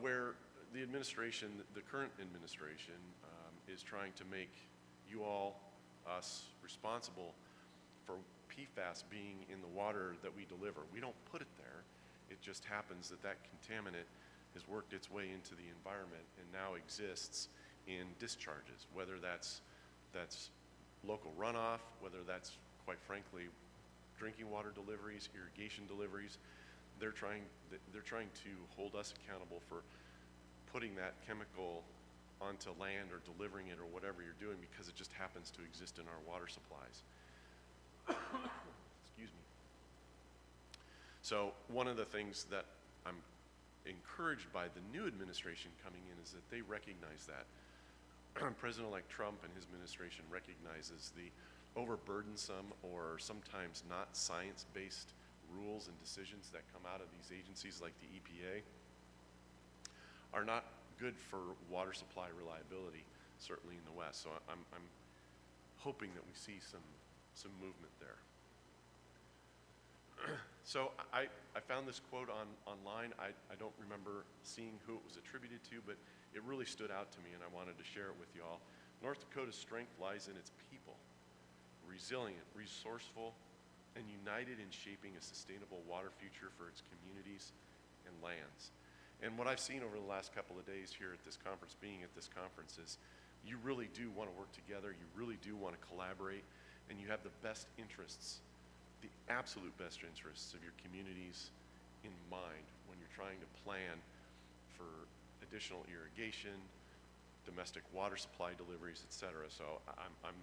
Where the administration, the current administration, is trying to make you all, us, responsible for PFAS being in the water that we deliver. We don't put it there. It just happens that that contaminant has worked its way into the environment and now exists in discharges, whether that's local runoff, whether that's, quite frankly, drinking water deliveries, irrigation deliveries. They're trying to hold us accountable for putting that chemical onto land or delivering it or whatever you're doing, because it just happens to exist in our water supplies. Excuse me. So one of the things that I'm encouraged by the new administration coming in is that they recognize that. President-elect Trump and his administration recognizes the overburdensome or sometimes not science-based rules and decisions that come out of these agencies like the EPA are not good for water supply reliability, certainly in the West. So I'm hoping that we see some movement there. So I found this quote online. I don't remember seeing who it was attributed to, but it really stood out to me, and I wanted to share it with you all. North Dakota's strength lies in its people, resilient, resourceful, and united in shaping a sustainable water future for its communities and lands. And what I've seen over the last couple of days here at this conference, being at this conference, is you really do want to work together, you really do want to collaborate, and you have the best interests, the absolute best interests of your communities in mind when you're trying to plan for additional irrigation, domestic water supply deliveries, et cetera. So I'm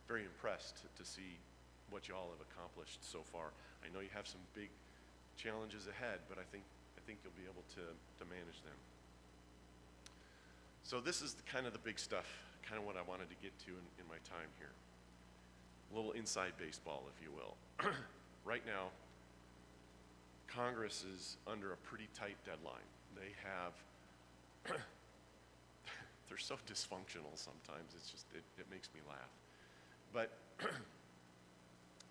very impressed to see what you all have accomplished so far. I know you have some big challenges ahead, but I think you'll be able to manage them. So this is kind of the big stuff, kind of what I wanted to get to in my time here. A little inside baseball, if you will. Right now, Congress is under a pretty tight deadline. They have, they're so dysfunctional sometimes, it's just, it makes me laugh. But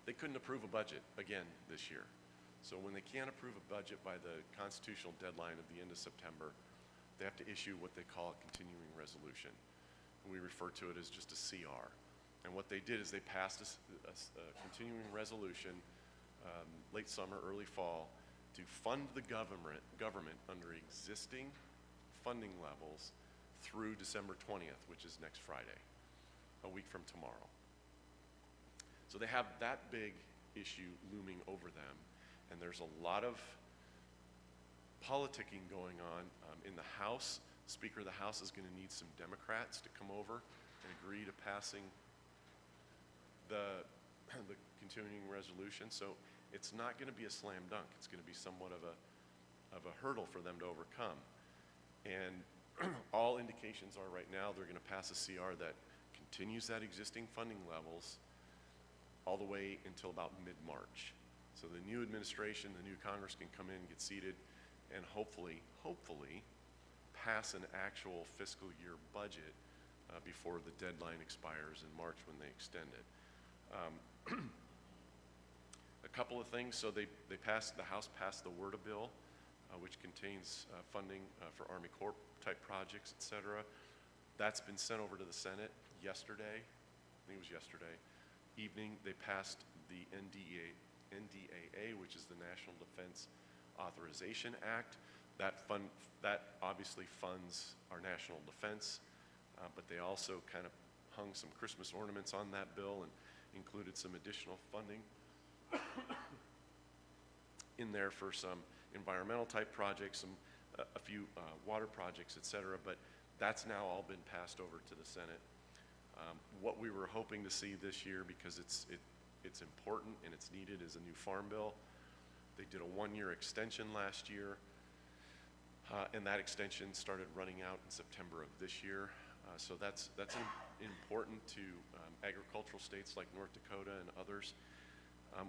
they couldn't approve a budget again this year. So when they can't approve a budget by the constitutional deadline of the end of September, they have to issue what they call a continuing resolution. And we refer to it as just a CR. And what they did is they passed a continuing resolution late summer, early fall, to fund the government under existing funding levels through December 20th, which is next Friday, a week from tomorrow. So they have that big issue looming over them. And there's a lot of politicking going on in the House. Speaker of the House is going to need some Democrats to come over and agree to passing the continuing resolution. So it's not going to be a slam dunk. It's going to be somewhat of a hurdle for them to overcome. And all indications are right now they're going to pass a CR that continues that existing funding levels all the way until about mid-March. So the new administration, the new Congress can come in, get seated, and hopefully pass an actual fiscal year budget before the deadline expires in March when they extend it. A couple of things. So the House passed the WRDA bill, which contains funding for Army Corps type projects, et cetera. That's been sent over to the Senate yesterday. I think it was yesterday evening. They passed the NDAA, which is the National Defense Authorization Act. That obviously funds our national defense, but they also kind of hung some Christmas ornaments on that bill and included some additional funding in there for some environmental type projects, a few water projects, et cetera, but that's now all been passed over to the Senate. What we were hoping to see this year, because it's important and it's needed, is a new farm bill. They did a one-year extension last year, and that extension started running out in September of this year. So that's important to agricultural states like North Dakota and others.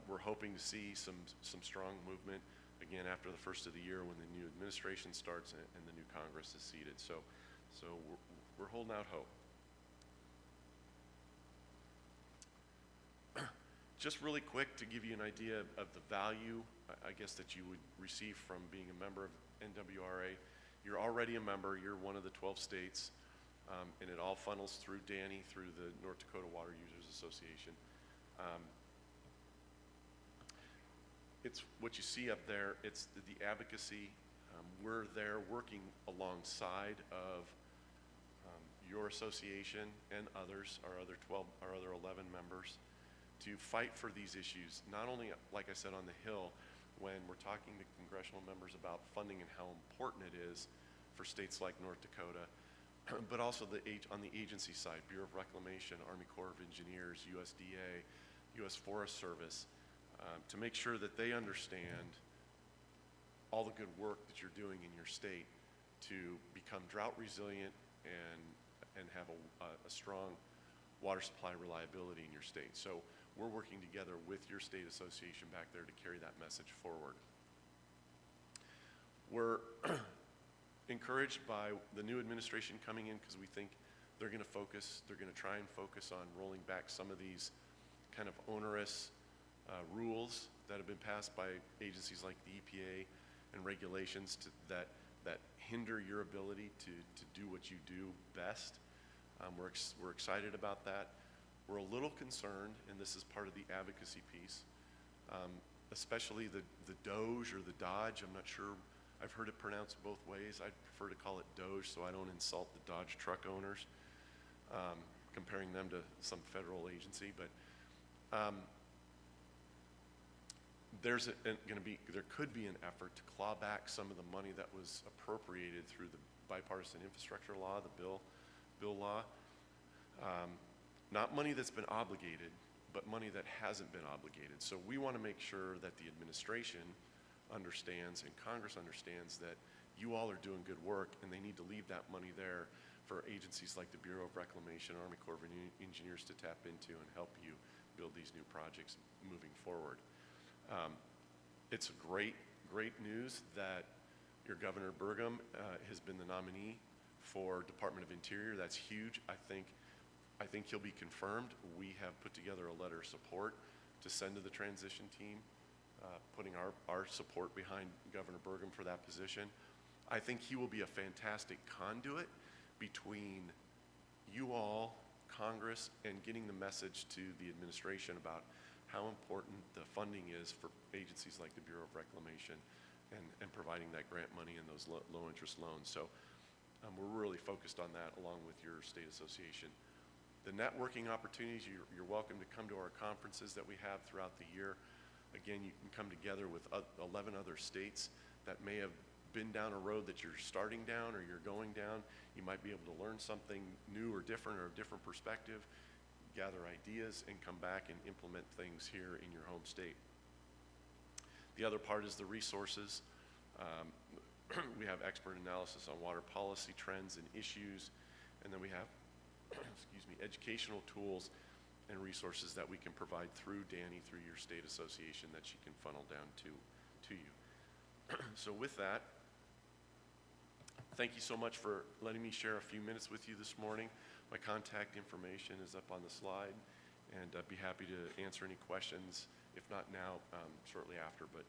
We're hoping to see some strong movement again after the first of the year when the new administration starts and the new Congress is seated. So we're holding out hope. Just really quick to give you an idea of the value, I guess, that you would receive from being a member of NWRA. You're already a member. You're one of the 12 states, and it all funnels through Danny, through the North Dakota Water Users Association. It's what you see up there. It's the advocacy. We're there working alongside of your association and others, our other 11 members, to fight for these issues, not only, like I said, on the Hill, when we're talking to congressional members about funding and how important it is for states like North Dakota, but also on the agency side, Bureau of Reclamation, Army Corps of Engineers, USDA, U.S. Forest Service, to make sure that they understand all the good work that you're doing in your state to become drought resilient and have a strong water supply reliability in your state. So we're working together with your state association back there to carry that message forward. We're encouraged by the new administration coming in because we think they're going to try and focus on rolling back some of these kind of onerous rules that have been passed by agencies like the EPA and regulations that hinder your ability to do what you do best. We're excited about that. We're a little concerned, and this is part of the advocacy piece, especially the DOGE or the Dodge. I'm not sure. I've heard it pronounced both ways. I prefer to call it Doge so I don't insult the Dodge truck owners, comparing them to some federal agency. But there could be an effort to claw back some of the money that was appropriated through the bipartisan infrastructure law, the bill law. Not money that's been obligated, but money that hasn't been obligated. So we want to make sure that the administration understands and Congress understands that you all are doing good work, and they need to leave that money there for agencies like the Bureau of Reclamation, Army Corps of Engineers to tap into and help you build these new projects moving forward. It's great news that your Governor Burgum has been the nominee for Department of Interior. That's huge. I think he'll be confirmed. We have put together a letter of support to send to the transition team, putting our support behind Governor Burgum for that position. I think he will be a fantastic conduit between you all, Congress, and getting the message to the administration about how important the funding is for agencies like the Bureau of Reclamation and providing that grant money and those low interest loans. So we're really focused on that along with your state association. The networking opportunities, you're welcome to come to our conferences that we have throughout the year. Again, you can come together with 11 other states that may have been down a road that you're starting down or you're going down. You might be able to learn something new or a different perspective, gather ideas, and come back and implement things here in your home state. The other part is the resources. We have expert analysis on water policy trends and issues, and then we have educational tools and resources that we can provide through Danny, through your state association, that she can funnel down to you. So with that, thank you so much for letting me share a few minutes with you this morning. My contact information is up on the slide, and I'd be happy to answer any questions, if not now, shortly after, but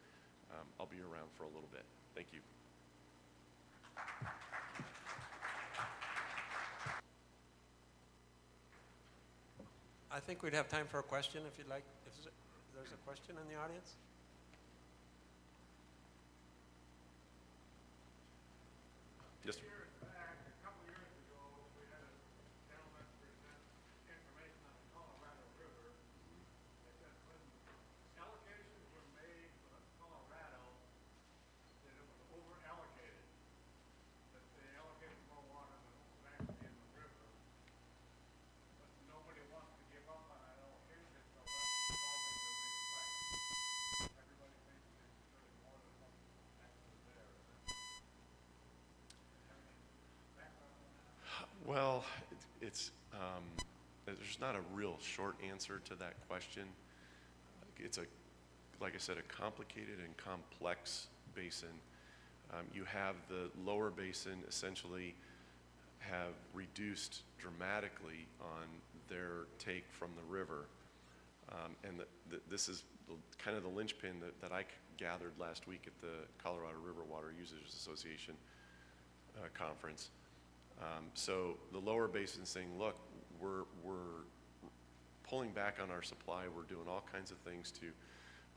I'll be around for a little bit. Thank you. I think we'd have time for a question if you'd like, if there's a question in the audience. Yes, sir. Well, there's not a real short answer to that question. It's like I said, a complicated and complex basin. You have the lower basin essentially have reduced dramatically on their take from the river. And this is kind of the linchpin that I gathered last week at the Colorado River Water Users Association conference. So the lower basin saying, look, we're pulling back on our supply. We're doing all kinds of things to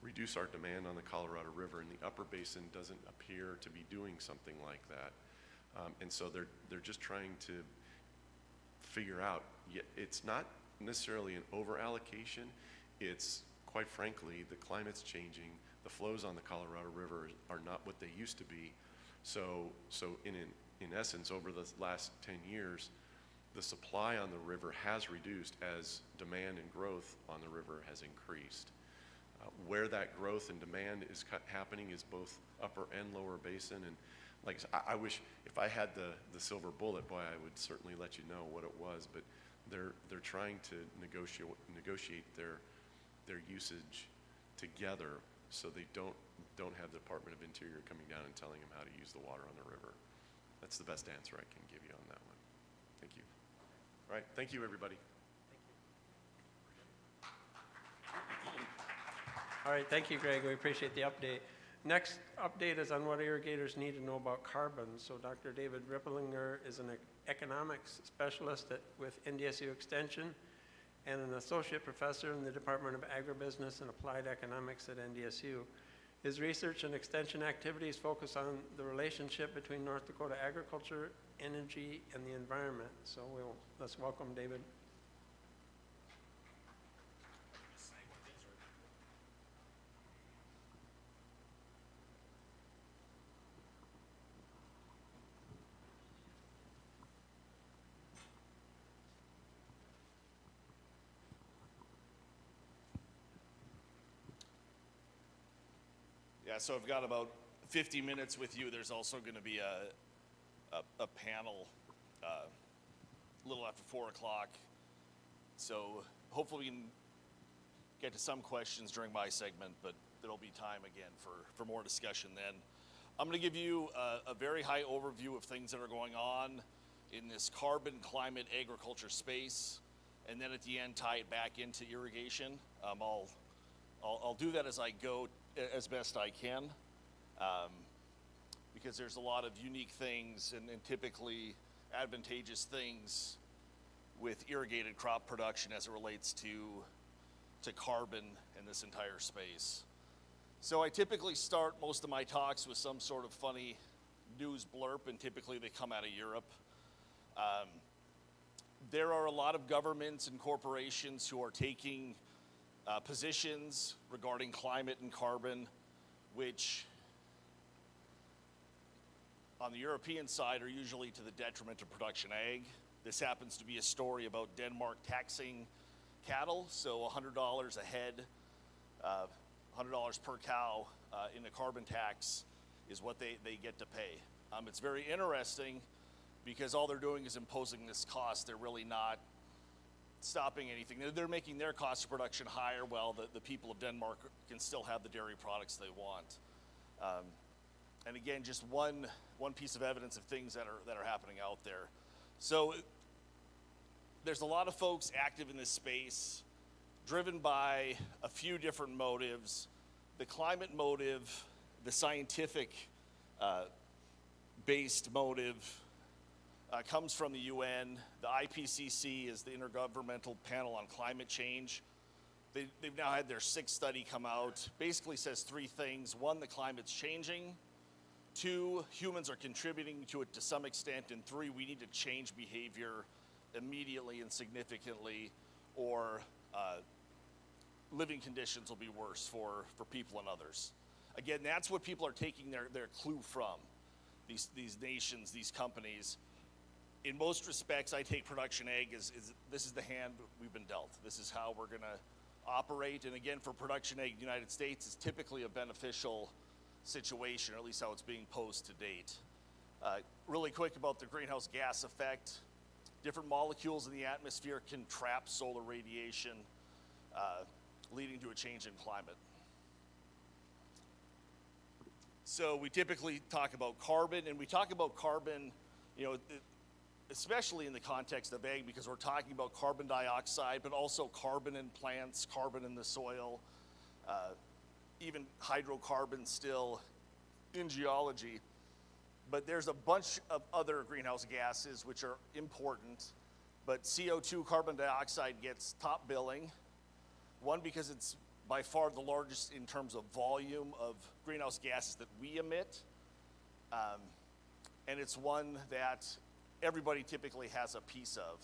reduce our demand on the Colorado River, and the upper basin doesn't appear to be doing something like that. And so they're just trying to figure out, it's not necessarily an over-allocation. It's, quite frankly, the climate's changing. The flows on the Colorado River are not what they used to be. So in essence, over the last 10 years, the supply on the river has reduced as demand and growth on the river has increased. Where that growth and demand is happening is both upper and lower basin. And like I said, I wish if I had the silver bullet, boy, I would certainly let you know what it was. But they're trying to negotiate their usage together, so they don't have the Department of Interior coming down and telling them how to use the water on the river. That's the best answer I can give you on that one. Thank you. All right, thank you, everybody. All right, thank you, Greg. We appreciate the update. Next update is on what irrigators need to know about carbon. So Dr. David Ripplinger is an economics specialist with NDSU Extension and an associate professor in the Department of Agribusiness and Applied Economics at NDSU. His research and extension activities focus on the relationship between North Dakota agriculture, energy, and the environment. So let's welcome David. Yeah, so I've got about 50 minutes with you. There's also going to be a panel a little after 4 o'clock. So hopefully we can get to some questions during my segment, but there'll be time again for more discussion then. I'm going to give you a very high overview of things that are going on in this carbon, climate, agriculture space, and then at the end tie it back into irrigation. I'll do that as I go as best I can, because there's a lot of unique things and typically advantageous things with irrigated crop production as it relates to carbon in this entire space. So I typically start most of my talks with some sort of funny news blurb, and typically they come out of Europe. There are a lot of governments and corporations who are taking positions regarding climate and carbon, which on the European side are usually to the detriment of production ag. This happens to be a story about Denmark taxing cattle, so $100 a head, $100 per cow in a carbon tax is what they get to pay. It's very interesting because all they're doing is imposing this cost. They're really not stopping anything. They're making their cost of production higher while the people of Denmark can still have the dairy products they want. And again, just one piece of evidence of things that are happening out there. So there's a lot of folks active in this space, driven by a few different motives. The climate motive, the scientific based motive, comes from the UN. The IPCC is the Intergovernmental Panel on Climate Change. They've now had their 6th study come out. Basically says 3 things. 1, the climate's changing. 2, humans are contributing to it to some extent. And 3, we need to change behavior immediately and significantly, or living conditions will be worse for people and others. Again, that's what people are taking their clue from, these nations, these companies. In most respects, I take production ag as this is the hand we've been dealt. This is how we're going to operate. And again, for production ag in the United States, it's typically a beneficial situation, or at least how it's being posed to date. Really quick about the greenhouse gas effect. Different molecules in the atmosphere can trap solar radiation, leading to a change in climate. So we typically talk about carbon, and we talk about carbon, especially in the context of ag, because we're talking about carbon dioxide, but also carbon in plants, carbon in the soil, even hydrocarbons still in geology. But there's a bunch of other greenhouse gases which are important, but CO2, carbon dioxide, gets top billing. 1, because it's by far the largest in terms of volume of greenhouse gases that we emit, and it's one that everybody typically has a piece of.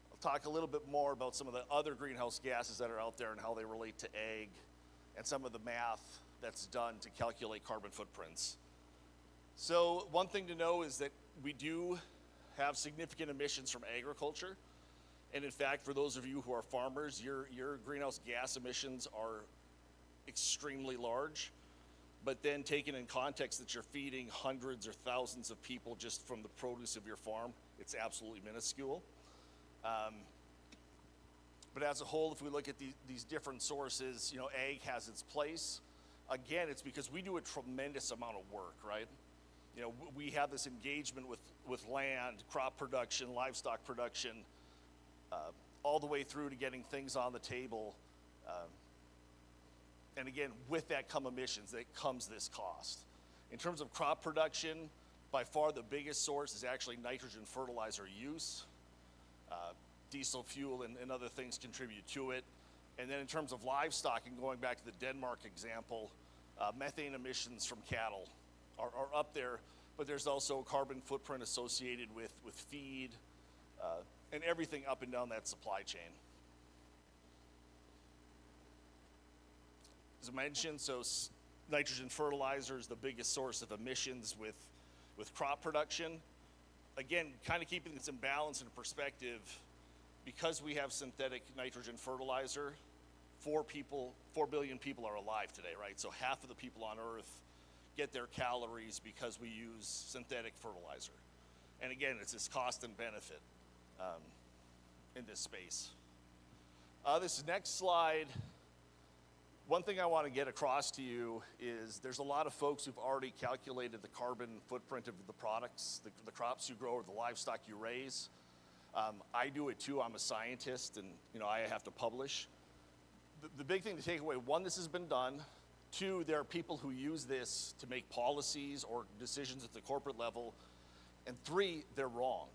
I'll talk a little bit more about some of the other greenhouse gases that are out there and how they relate to ag, and some of the math that's done to calculate carbon footprints. So one thing to know is that we do have significant emissions from agriculture. And in fact, for those of you who are farmers, your greenhouse gas emissions are extremely large. But then taken in context that you're feeding hundreds or thousands of people just from the produce of your farm, it's absolutely minuscule. But as a whole, if we look at these different sources, ag has its place. Again, it's because we do a tremendous amount of work, right? We have this engagement with land, crop production, livestock production, all the way through to getting things on the table. And again, with that come emissions, that comes this cost. In terms of crop production, by far the biggest source is actually nitrogen fertilizer use. Diesel fuel and other things contribute to it. And then in terms of livestock, and going back to the Denmark example, Methane emissions from cattle are up there, but there's also carbon footprint associated with feed and everything up and down that supply chain. As I mentioned, nitrogen fertilizer is the biggest source of emissions with crop production. Again, kind of keeping this in balance and perspective, because we have synthetic nitrogen fertilizer, 4 billion people are alive today, right? So half of the people on Earth get their calories because we use synthetic fertilizer. And again, it's this cost and benefit in this space. This next slide, one thing I want to get across to you is there's a lot of folks who've already calculated the carbon footprint of the products, the crops you grow or the livestock you raise. I do it too. I'm a scientist, and I have to publish. The big thing to take away, 1, this has been done. 2, there are people who use this to make policies or decisions at the corporate level. And 3, they're wrong,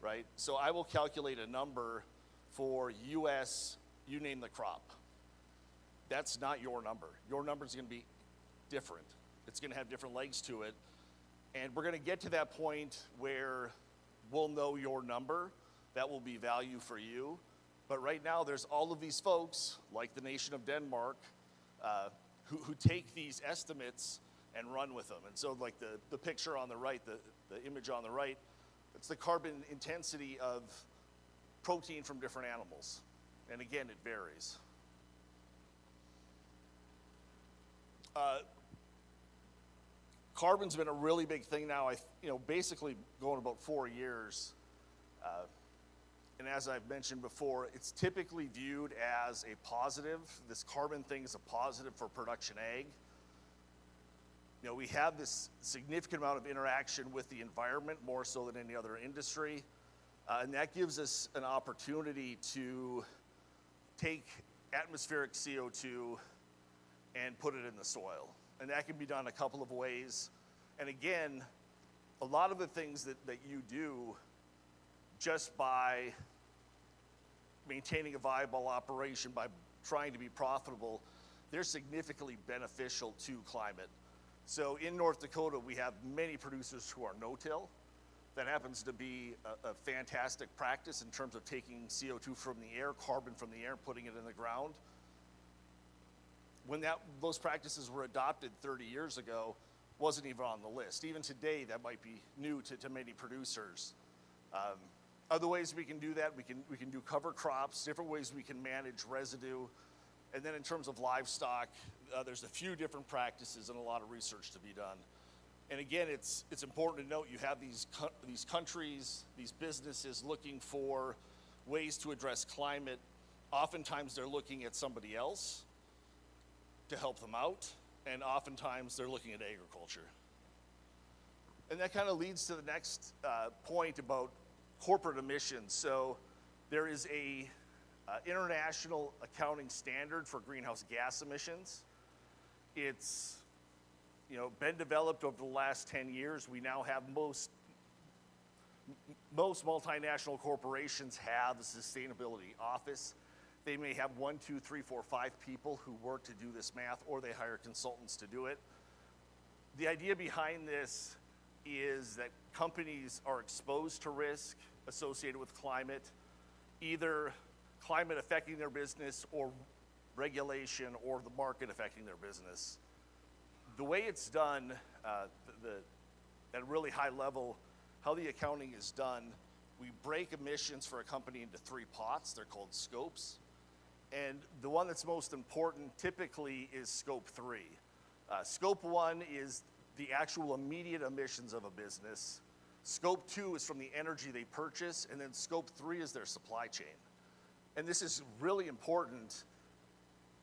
right? So I will calculate a number for US, you name the crop. That's not your number. Your number is going to be different. It's going to have different legs to it. And we're going to get to that point where we'll know your number. That will be value for you. But right now, there's all of these folks, like the nation of Denmark, who take these estimates and run with them. And so like the picture on the right, the image on the right, it's the carbon intensity of protein from different animals. And again, it varies. Carbon's been a really big thing now, basically going about 4 years. And as I've mentioned before, it's typically viewed as a positive. This carbon thing is a positive for production ag. We have this significant amount of interaction with the environment, more so than any other industry. And that gives us an opportunity to take atmospheric CO2 and put it in the soil. And that can be done a couple of ways. And again, a lot of the things that you do just by maintaining a viable operation, by trying to be profitable, they're significantly beneficial to climate. So in North Dakota, we have many producers who are no-till. That happens to be a fantastic practice in terms of taking CO2 from the air, carbon from the air, and putting it in the ground. When those practices were adopted 30 years ago, wasn't even on the list. Even today, that might be new to many producers. Other ways we can do that, we can do cover crops, different ways we can manage residue. And then in terms of livestock, there's a few different practices and a lot of research to be done. And again, it's important to note you have these countries, these businesses looking for ways to address climate. Oftentimes they're looking at somebody else to help them out, and oftentimes they're looking at agriculture. And that kind of leads to the next point about corporate emissions. So there is a international accounting standard for greenhouse gas emissions. It's been developed over the last 10 years. We now have most multinational corporations have a sustainability office. They may have 1, 2, 3, 4, 5 people who work to do this math, or they hire consultants to do it. The idea behind this is that companies are exposed to risk associated with climate, either climate affecting their business or regulation or the market affecting their business. The way it's done, at a really high level, how the accounting is done, we break emissions for a company into 3 pots. They're called scopes. And the one that's most important typically is scope 3. Scope 1 is the actual immediate emissions of a business. Scope 2 is from the energy they purchase, and then scope 3 is their supply chain. And this is really important.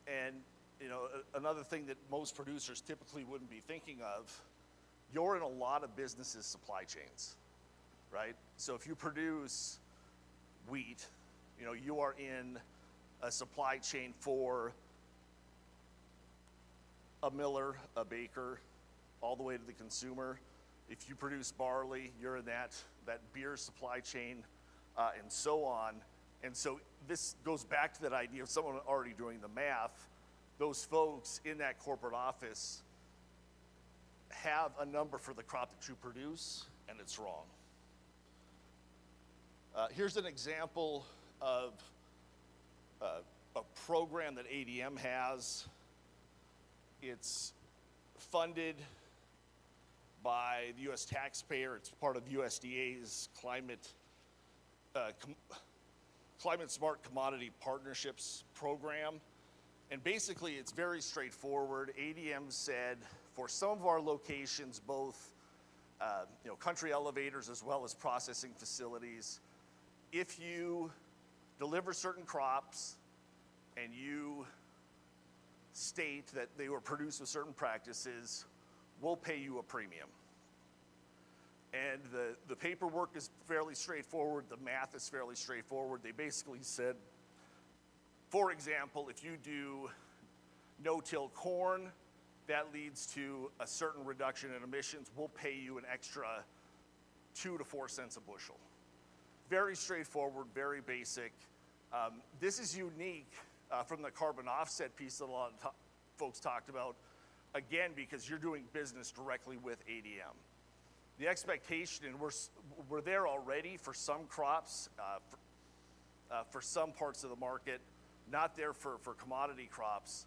And another thing that most producers typically wouldn't be thinking of, you're in a lot of businesses' supply chains, right? So if you produce wheat, you are in a supply chain for a miller, a baker, all the way to the consumer. If you produce barley, you're in that beer supply chain, and so on. And so this goes back to that idea of someone already doing the math. Those folks in that corporate office have a number for the crop that you produce, and it's wrong. Here's an example of a program that ADM has. It's funded by the U.S. taxpayer. It's part of USDA's Climate Smart Commodity Partnerships program. And basically, it's very straightforward. ADM said for some of our locations, both country elevators as well as processing facilities, if you deliver certain crops and you state that they were produced with certain practices, we'll pay you a premium. And the paperwork is fairly straightforward. The math is fairly straightforward. They basically said, for example, if you do no-till corn, that leads to a certain reduction in emissions. We'll pay you an extra 2 to 4 cents a bushel. Very straightforward, very basic. This is unique from the carbon offset piece that a lot of folks talked about, again, because you're doing business directly with ADM. The expectation, and we're there already for some crops, for some parts of the market, not there for commodity crops.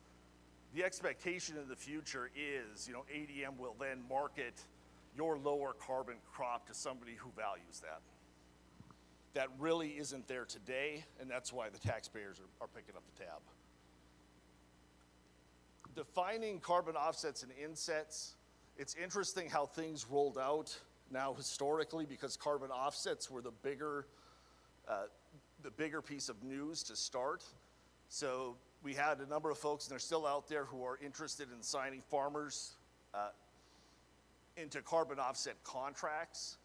The expectation in the future is, ADM will then market your lower carbon crop to somebody who values that. That really isn't there today, and that's why the taxpayers are picking up the tab. Defining carbon offsets and insets, it's interesting how things rolled out now historically, because carbon offsets were the bigger piece of news to start. So we had a number of folks, and they're still out there, who are interested in signing farmers into carbon offset contracts.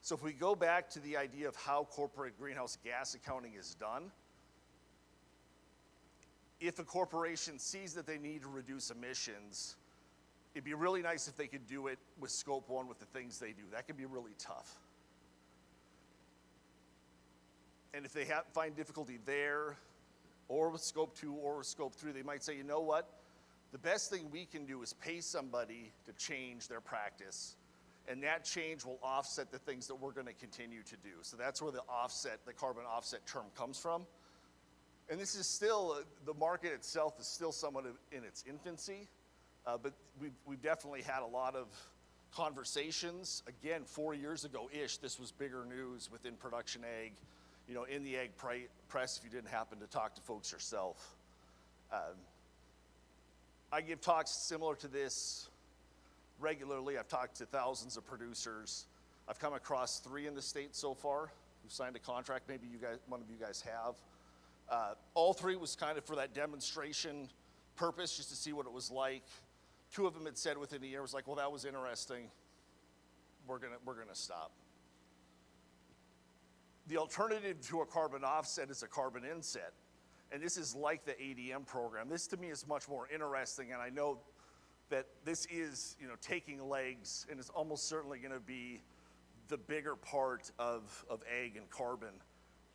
So if we go back to the idea of how corporate greenhouse gas accounting is done, if a corporation sees that they need to reduce emissions, it'd be really nice if they could do it with scope 1 with the things they do. That could be really tough. And if they find difficulty there, or with scope 2 or with scope 3, they might say, you know what? The best thing we can do is pay somebody to change their practice, and that change will offset the things that we're going to continue to do. So that's where the carbon offset term comes from. And this is still, the market itself is still somewhat in its infancy, but we've definitely had a lot of conversations. Again, 4 years ago-ish, this was bigger news within production ag, in the ag press, if you didn't happen to talk to folks yourself. I give talks similar to this regularly. I've talked to thousands of producers. I've come across 3 in the state so far who signed a contract. Maybe one of you guys have. All 3 was kind of for that demonstration purpose, just to see what it was like. 2 of them had said within a year, was like, well, that was interesting. We're gonna stop. The alternative to a carbon offset is a carbon inset. And this is like the ADM program. This to me is much more interesting, and I know that this is, taking legs, and it's almost certainly going to be the bigger part of ag and carbon.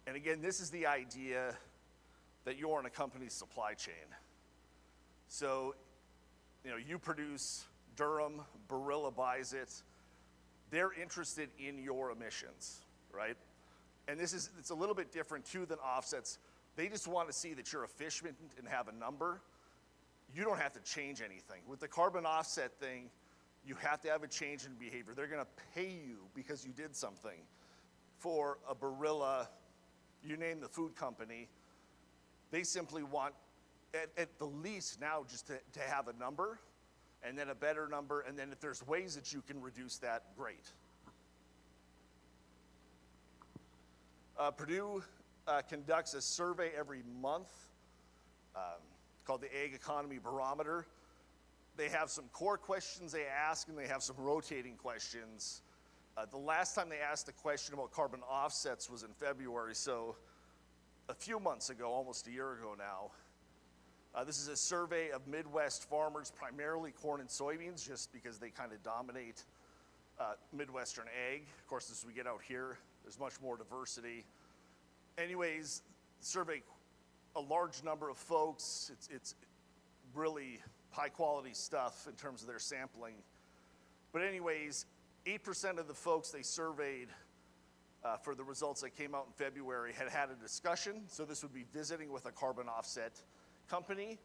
And again, this is the idea that you're in a company's supply chain. So, you produce durum, Barilla buys it. They're interested in your emissions, right? And it's a little bit different too than offsets. They just want to see that you're efficient and have a number. You don't have to change anything. With the carbon offset thing, you have to have a change in behavior. They're going to pay you because you did something. For a Barilla, you name the food company, they simply want, at the least now, just to have a number, and then a better number, and then if there's ways that you can reduce that, great. Purdue conducts a survey every month called the Ag Economy Barometer. They have some core questions they ask, and they have some rotating questions. The last time they asked a question about carbon offsets was in February, so a few months ago, almost a year ago now. This is a survey of Midwest farmers, primarily corn and soybeans, just because they kind of dominate Midwestern ag. Of course, as we get out here, there's much more diversity. Anyways, survey a large number of folks. It's really high quality stuff in terms of their sampling. But anyways, 8% of the folks they surveyed for the results that came out in February had a discussion. So this would be visiting with a carbon offset company,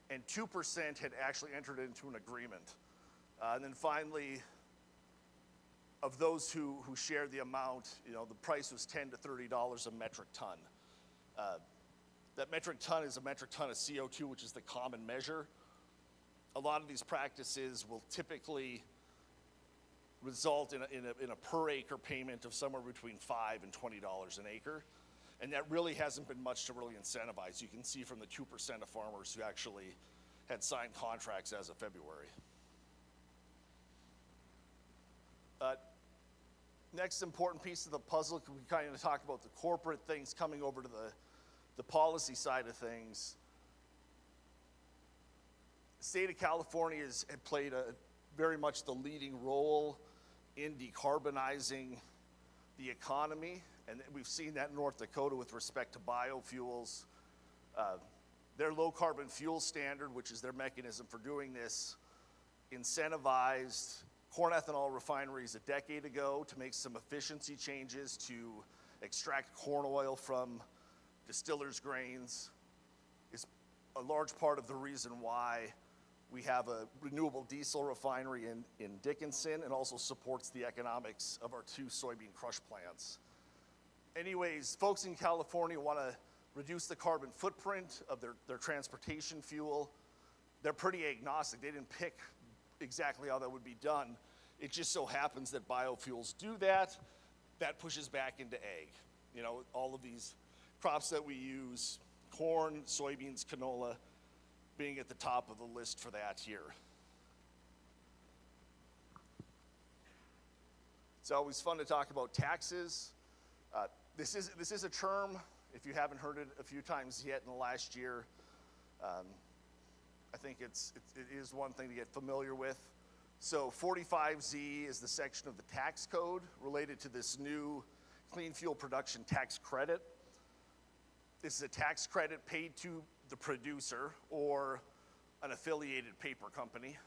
and 2% had actually entered into an agreement. And then finally, of those who shared the amount, the price was $10 to $30 a metric ton. That metric ton is a metric ton of CO2, which is the common measure. A lot of these practices will typically result in a per acre payment of somewhere between $5 and $20 an acre. And that really hasn't been much to really incentivize. You can see from the 2% of farmers who actually had signed contracts as of February. Next important piece of the puzzle, we kind of talk about the corporate things coming over to the policy side of things. The state of California has played very much the leading role in decarbonizing the economy, and we've seen that in North Dakota with respect to biofuels. Their low carbon fuel standard, which is their mechanism for doing this, incentivized corn ethanol refineries a decade ago to make some efficiency changes to extract corn oil from distillers' grains. Is a large part of the reason why we have a renewable diesel refinery in Dickinson, and also supports the economics of our 2 soybean crush plants. Anyways, folks in California want to reduce the carbon footprint of their transportation fuel. They're pretty agnostic. They didn't pick exactly how that would be done. It just so happens that biofuels do that. That pushes back into ag. All of these crops that we use, corn, soybeans, canola, being at the top of the list for that here. It's always fun to talk about taxes. This is a term, if you haven't heard it a few times yet in the last year, I think it is one thing to get familiar with. So 45Z is the section of the tax code related to this new clean fuel production tax credit. This is a tax credit paid to the producer or an affiliated paper company.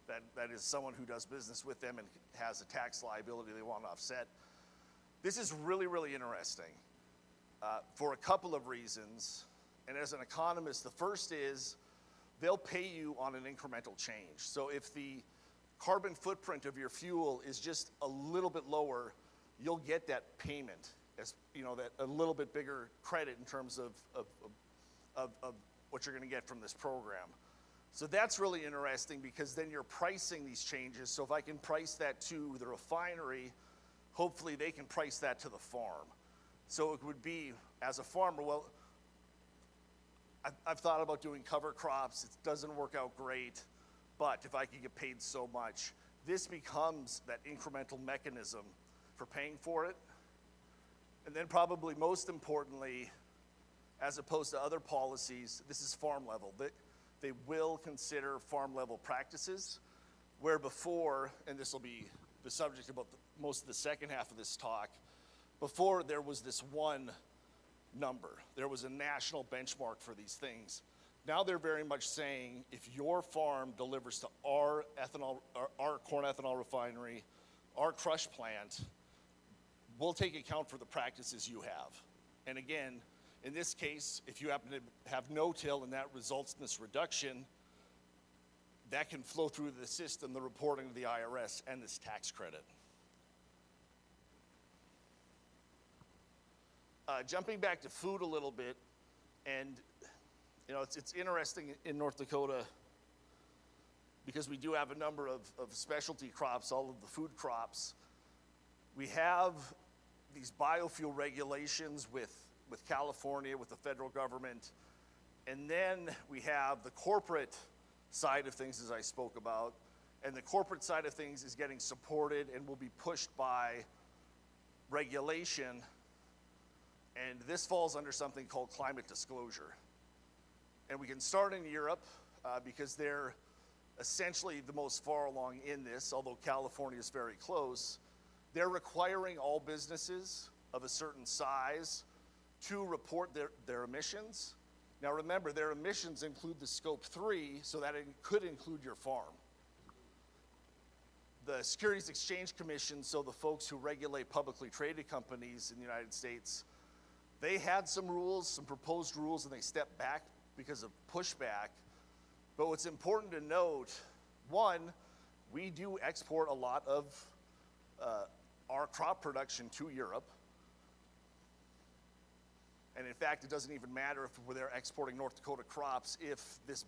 That is someone who does business with them and has a tax liability they want to offset. This is really, really interesting for a couple of reasons. And as an economist, the first is they'll pay you on an incremental change. So if the carbon footprint of your fuel is just a little bit lower, you'll get that payment as that a little bit bigger credit in terms of what you're going to get from this program. So that's really interesting, because then you're pricing these changes. So if I can price that to the refinery, hopefully they can price that to the farm. So it would be, as a farmer, well, I've thought about doing cover crops. It doesn't work out great, but if I could get paid so much, this becomes that incremental mechanism for paying for it. And then probably most importantly, as opposed to other policies, this is farm level. They will consider farm level practices, where before, and this will be the subject about most of the second half of this talk, before there was this one number. There was a national benchmark for these things. Now they're very much saying, if your farm delivers to our corn ethanol refinery, our crush plant, we'll take account for the practices you have. And again, in this case, if you happen to have no-till and that results in this reduction, that can flow through the system, the reporting to the IRS, and this tax credit. Jumping back to food a little bit, and it's interesting in North Dakota, because we do have a number of specialty crops, all of the food crops. We have these biofuel regulations with California, with the federal government, and then we have the corporate side of things, as I spoke about, and the corporate side of things is getting supported and will be pushed by regulation, and this falls under something called climate disclosure. And we can start in Europe because they're essentially the most far along in this, although California is very close. They're requiring all businesses of a certain size to report their emissions. Now remember, their emissions include the scope 3, so that it could include your farm. the Securities Exchange Commission, so the folks who regulate publicly traded companies in the United States, they had some rules, some proposed rules, and they stepped back because of pushback. But what's important to note, one, we do export a lot of our crop production to Europe. And in fact, it doesn't even matter if they're exporting North Dakota crops, if this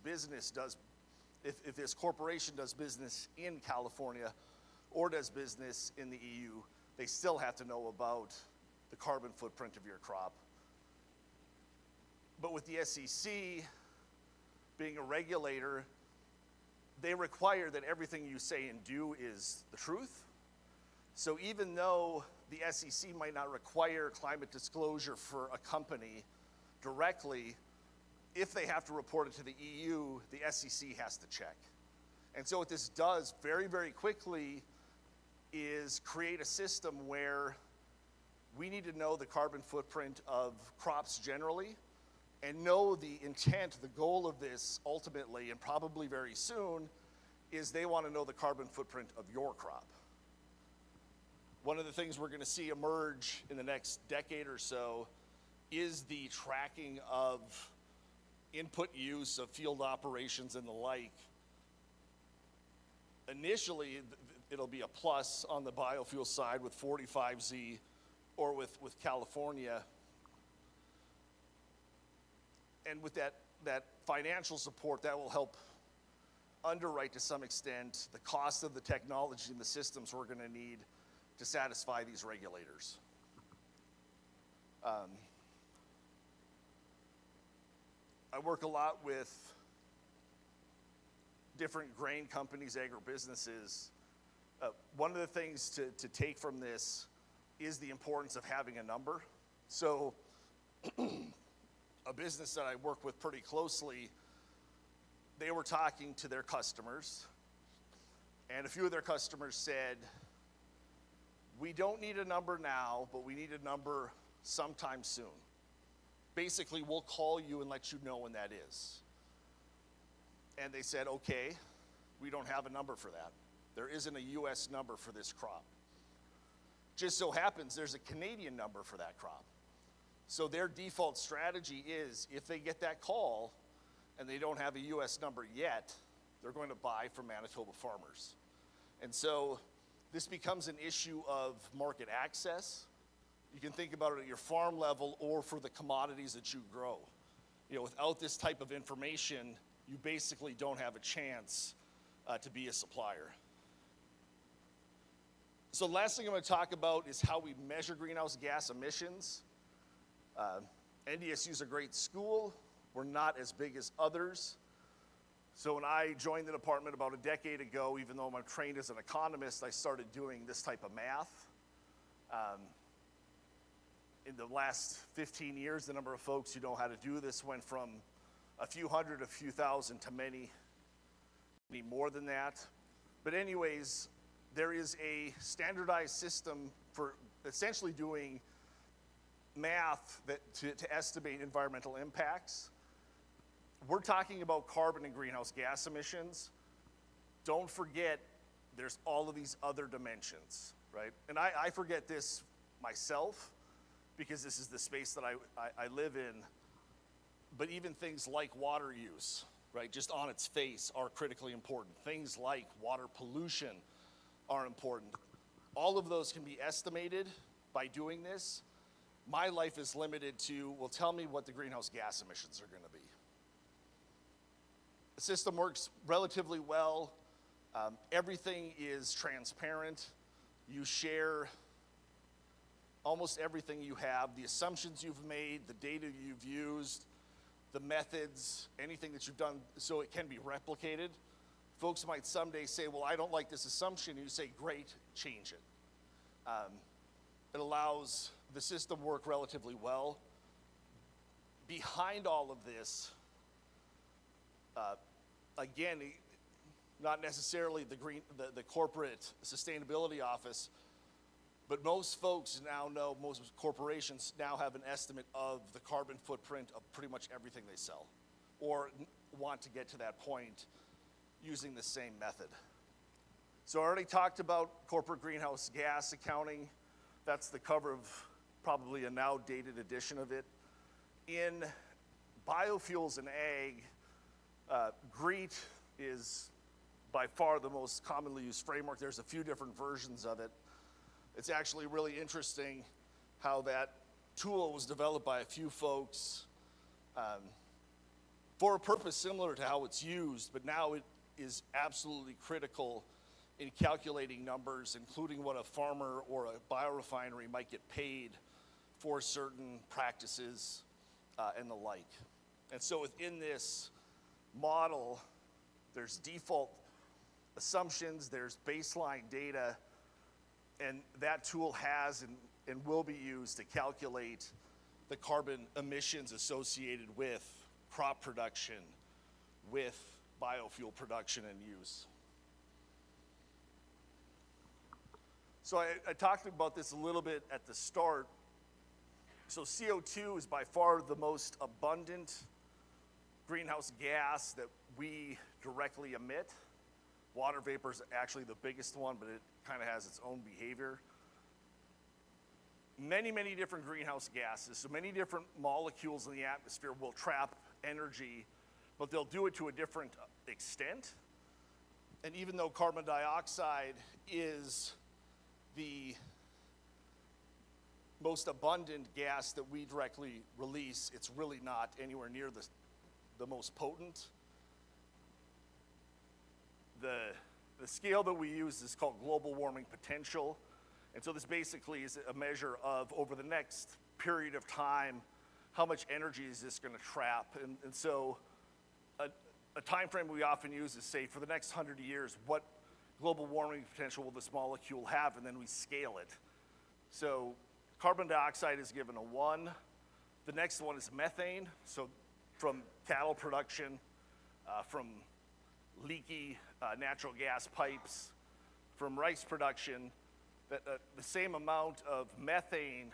corporation does business in California or does business in the EU, they still have to know about the carbon footprint of your crop. But with the SEC being a regulator, they require that everything you say and do is the truth. So even though the SEC might not require climate disclosure for a company directly, if they have to report it to the EU, the SEC has to check. And so what this does very, very quickly is create a system where we need to know the carbon footprint of crops generally and know the intent, the goal of this ultimately, and probably very soon, is they want to know the carbon footprint of your crop. One of the things we're going to see emerge in the next decade or so is the tracking of input use of field operations and the like. Initially, it'll be a plus on the biofuel side with 45Z or with California. And with that financial support, that will help underwrite to some extent the cost of the technology and the systems we're going to need to satisfy these regulators. I work a lot with different grain companies, agribusinesses. One of the things to take from this is the importance of having a number. So a business that I work with pretty closely, they were talking to their customers, and a few of their customers said, we don't need a number now, but we need a number sometime soon. Basically, we'll call you and let you know when that is. And they said, okay, we don't have a number for that. There isn't a US number for this crop. Just so happens there's a Canadian number for that crop. So their default strategy is if they get that call and they don't have a US number yet, they're going to buy from Manitoba farmers. And so this becomes an issue of market access. You can think about it at your farm level or for the commodities that you grow. You know, without this type of information, you basically don't have a chance to be a supplier. So the last thing I'm going to talk about is how we measure greenhouse gas emissions. NDSU is a great school. We're not as big as others. So when I joined the department about a decade ago, even though I'm trained as an economist, I started doing this type of math. In the last 15 years, the number of folks who know how to do this went from a few hundred, a few thousand to many more than that. But anyways, there is a standardized system for essentially doing math to estimate environmental impacts. We're talking about carbon and greenhouse gas emissions. Don't forget, there's all of these other dimensions, right? And I forget this myself because this is the space that I live in. But even things like water use, right, just on its face are critically important. Things like water pollution are important. All of those can be estimated by doing this. My life is limited to, well, tell me what the greenhouse gas emissions are going to be. The system works relatively well. Everything is transparent. You share almost everything you have, the assumptions you've made, the data you've used, the methods, anything that you've done, so it can be replicated. Folks might someday say, well, I don't like this assumption. You say, great, change it. It allows the system work relatively well. Behind all of this, again, not necessarily the corporate sustainability office, but most folks now know, most corporations now have an estimate of the carbon footprint of pretty much everything they sell, or want to get to that point using the same method. So I already talked about corporate greenhouse gas accounting. That's the cover of probably a now dated edition of it. In biofuels and ag, GREET is by far the most commonly used framework. There's a few different versions of it. It's actually really interesting how that tool was developed by a few folks for a purpose similar to how it's used, but now it is absolutely critical in calculating numbers, including what a farmer or a biorefinery might get paid for certain practices and the like. And so within this model, there's default assumptions, there's baseline data, and that tool has and will be used to calculate the carbon emissions associated with crop production, with biofuel production and use. So I talked about this a little bit at the start. So CO2 is by far the most abundant greenhouse gas that we directly emit. Water vapor is actually the biggest one, but it kind of has its own behavior. Many, many different greenhouse gases, so many different molecules in the atmosphere will trap energy, but they'll do it to a different extent. And even though carbon dioxide is the most abundant gas that we directly release, it's really not anywhere near the most potent. The scale that we use is called global warming potential. And so this basically is a measure of, over the next period of time, how much energy is this going to trap. And so a time frame we often use is, say, for the next 100 years, what global warming potential will this molecule have, and then we scale it. So carbon dioxide is given a 1. The next one is methane. So from cattle production, from leaky natural gas pipes, from rice production, the same amount of methane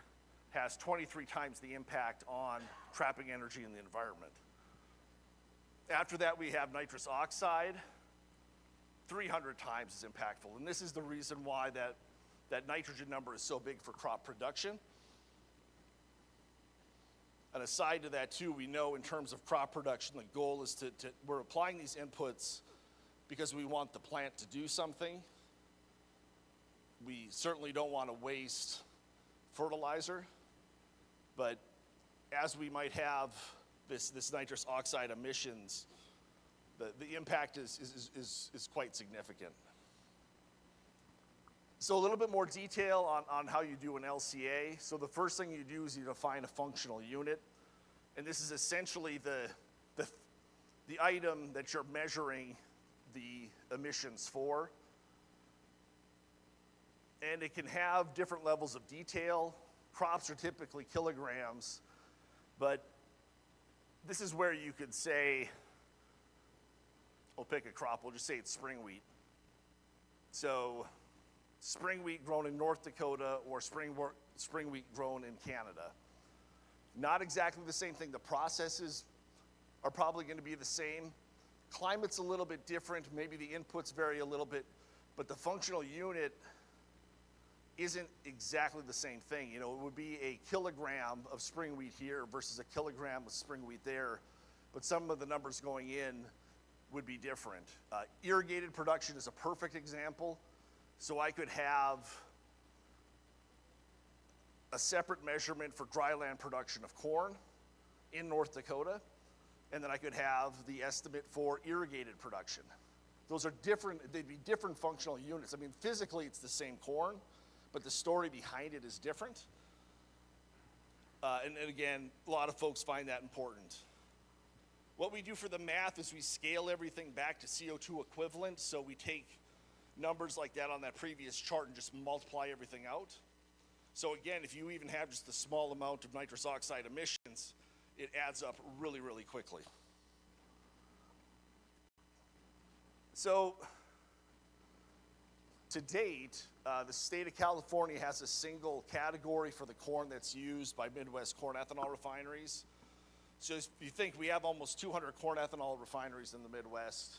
has 23 times the impact on trapping energy in the environment. After that, we have nitrous oxide, 300 times as impactful. And this is the reason why that nitrogen number is so big for crop production. And aside to that too, we know in terms of crop production, the goal is we're applying these inputs because we want the plant to do something. We certainly don't want to waste fertilizer, but as we might have this nitrous oxide emissions, the impact is quite significant. So a little bit more detail on how you do an LCA. So the first thing you do is you define a functional unit, and this is essentially the item that you're measuring the emissions for. And it can have different levels of detail. Crops are typically kilograms, but this is where you could say, we'll pick a crop, we'll just say it's spring wheat. So spring wheat grown in North Dakota or spring wheat grown in Canada. Not exactly the same thing. The processes are probably going to be the same. Climate's a little bit different. Maybe the inputs vary a little bit, but the functional unit isn't exactly the same thing. You know, it would be a kilogram of spring wheat here versus a kilogram of spring wheat there, but some of the numbers going in would be different. Irrigated production is a perfect example. So I could have a separate measurement for dryland production of corn in North Dakota, and then I could have the estimate for irrigated production. Those are different, they'd be different functional units. I mean, physically it's the same corn, but the story behind it is different. And again, a lot of folks find that important. What we do for the math is we scale everything back to CO2 equivalent, so we take numbers like that on that previous chart and just multiply everything out. So again, if you even have just a small amount of nitrous oxide emissions, it adds up really, really quickly. So to date, the state of California has a single category for the corn that's used by Midwest corn ethanol refineries. So if you think we have almost 200 corn ethanol refineries in the Midwest,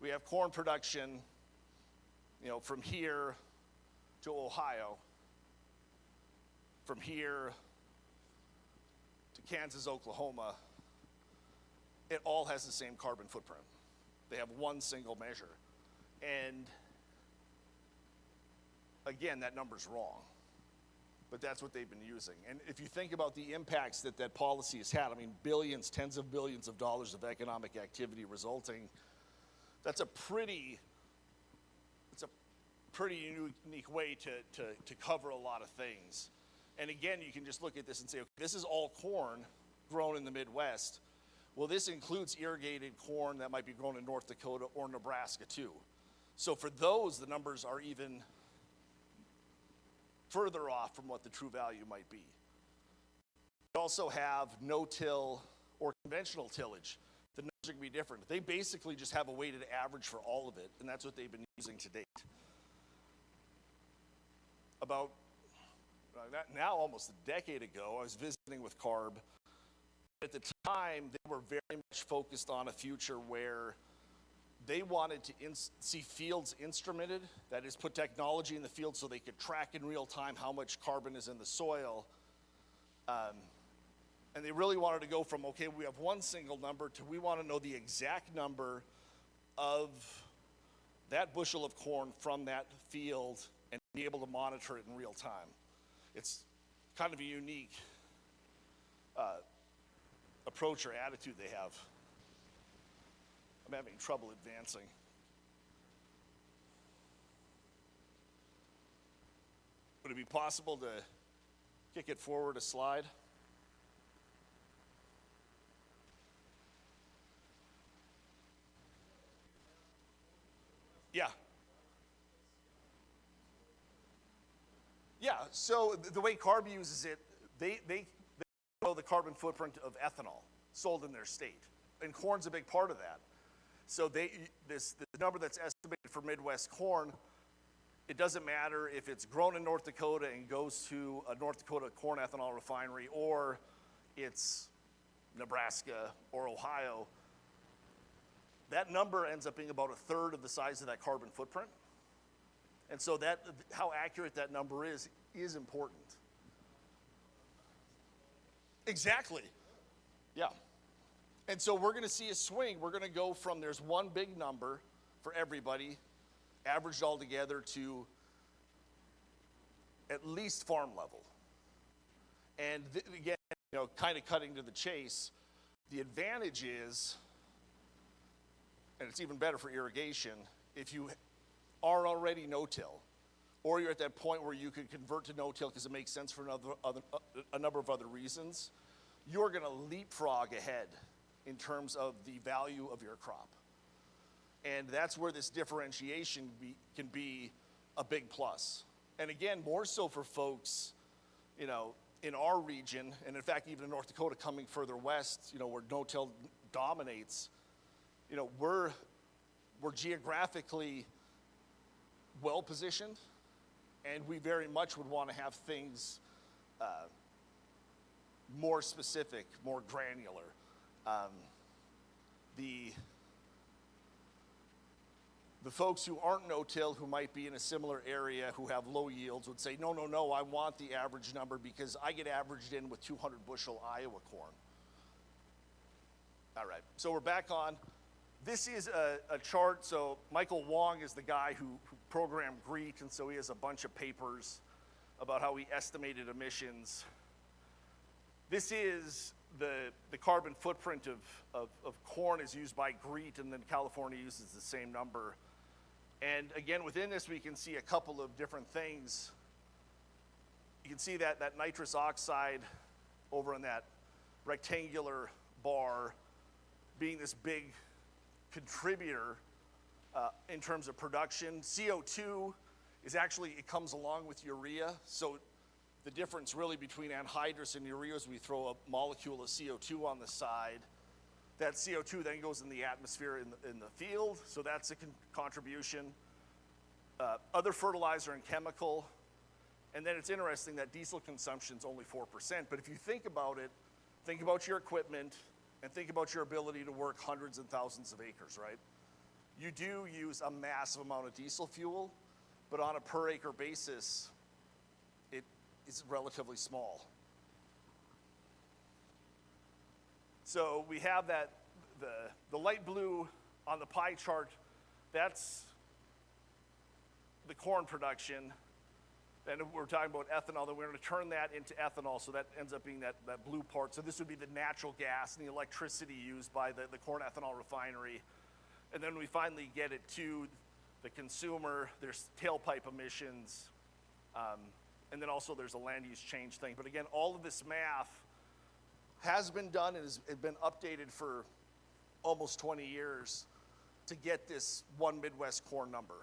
we have corn production from here to Ohio, from here to Kansas, Oklahoma, it all has the same carbon footprint. They have one single measure. And again, that number's wrong. But that's what they've been using. And if you think about the impacts that that policy has had, I mean, billions, tens of billions of dollars of economic activity resulting, that's a pretty unique way to cover a lot of things. And again, you can just look at this and say, okay, this is all corn grown in the Midwest. Well, this includes irrigated corn that might be grown in North Dakota or Nebraska too. So for those, the numbers are even further off from what the true value might be. We also have no-till or conventional tillage. The numbers are going to be different. They basically just have a weighted average for all of it, and that's what they've been using to date. About now almost a decade ago, I was visiting with CARB. At the time, they were very much focused on a future where they wanted to see fields instrumented, that is, put technology in the field so they could track in real time how much carbon is in the soil. And they really wanted to go from, okay, we have one single number to we want to know the exact number of that bushel of corn from that field and be able to monitor it in real time. It's kind of a unique approach or attitude they have. I'm having trouble advancing. Would it be possible to kick it forward a slide? Yeah. Yeah, so the way CARB uses it, they know the carbon footprint of ethanol sold in their state. And corn's a big part of that. So the number that's estimated for Midwest corn, it doesn't matter if it's grown in North Dakota and goes to a North Dakota corn ethanol refinery, or it's Nebraska or Ohio. That number ends up being about a third of the size of that carbon footprint. And so how accurate that number is important. Exactly. Yeah. And so we're going to see a swing. We're going to go from there's one big number for everybody, averaged all together, to at least farm level. And again, kind of cutting to the chase, the advantage is, and it's even better for irrigation, if you are already no-till, or you're at that point where you could convert to no-till because it makes sense for a number of other reasons, you're going to leapfrog ahead in terms of the value of your crop. And that's where this differentiation can be a big plus. And again, more so for folks, in our region, and in fact, even in North Dakota coming further west, where no-till dominates, we're geographically well-positioned, and we very much would want to have things more specific, more granular. The folks who aren't no-till, who might be in a similar area, who have low yields, would say, no, I want the average number because I get averaged in with 200 bushel Iowa corn. All right, so we're back on. This is a chart. So Michael Wong is the guy who programmed GREET, and so he has a bunch of papers about how he estimated emissions. This is the carbon footprint of corn is used by GREET, and then California uses the same number. And again, within this, we can see a couple of different things. You can see that nitrous oxide over in that rectangular bar being this big contributor in terms of production. CO2 is actually, it comes along with urea. So the difference really between anhydrous and urea is we throw a molecule of CO2 on the side. That CO2 then goes in the atmosphere in the field, so that's a contribution. Other fertilizer and chemical. And then it's interesting that diesel consumption is only 4%. But if you think about it, think about your equipment and think about your ability to work hundreds and thousands of acres, right? You do use a massive amount of diesel fuel. but on a per acre basis, it is relatively small. So we have that, the light blue on the pie chart, that's the corn production. And we're talking about ethanol, then we're going to turn that into ethanol, so that ends up being that blue part. So this would be the natural gas and the electricity used by the corn ethanol refinery. And then we finally get it to the consumer, there's tailpipe emissions, and then also there's a land use change thing. But again, all of this math has been done and has been updated for almost 20 years to get this one Midwest corn number.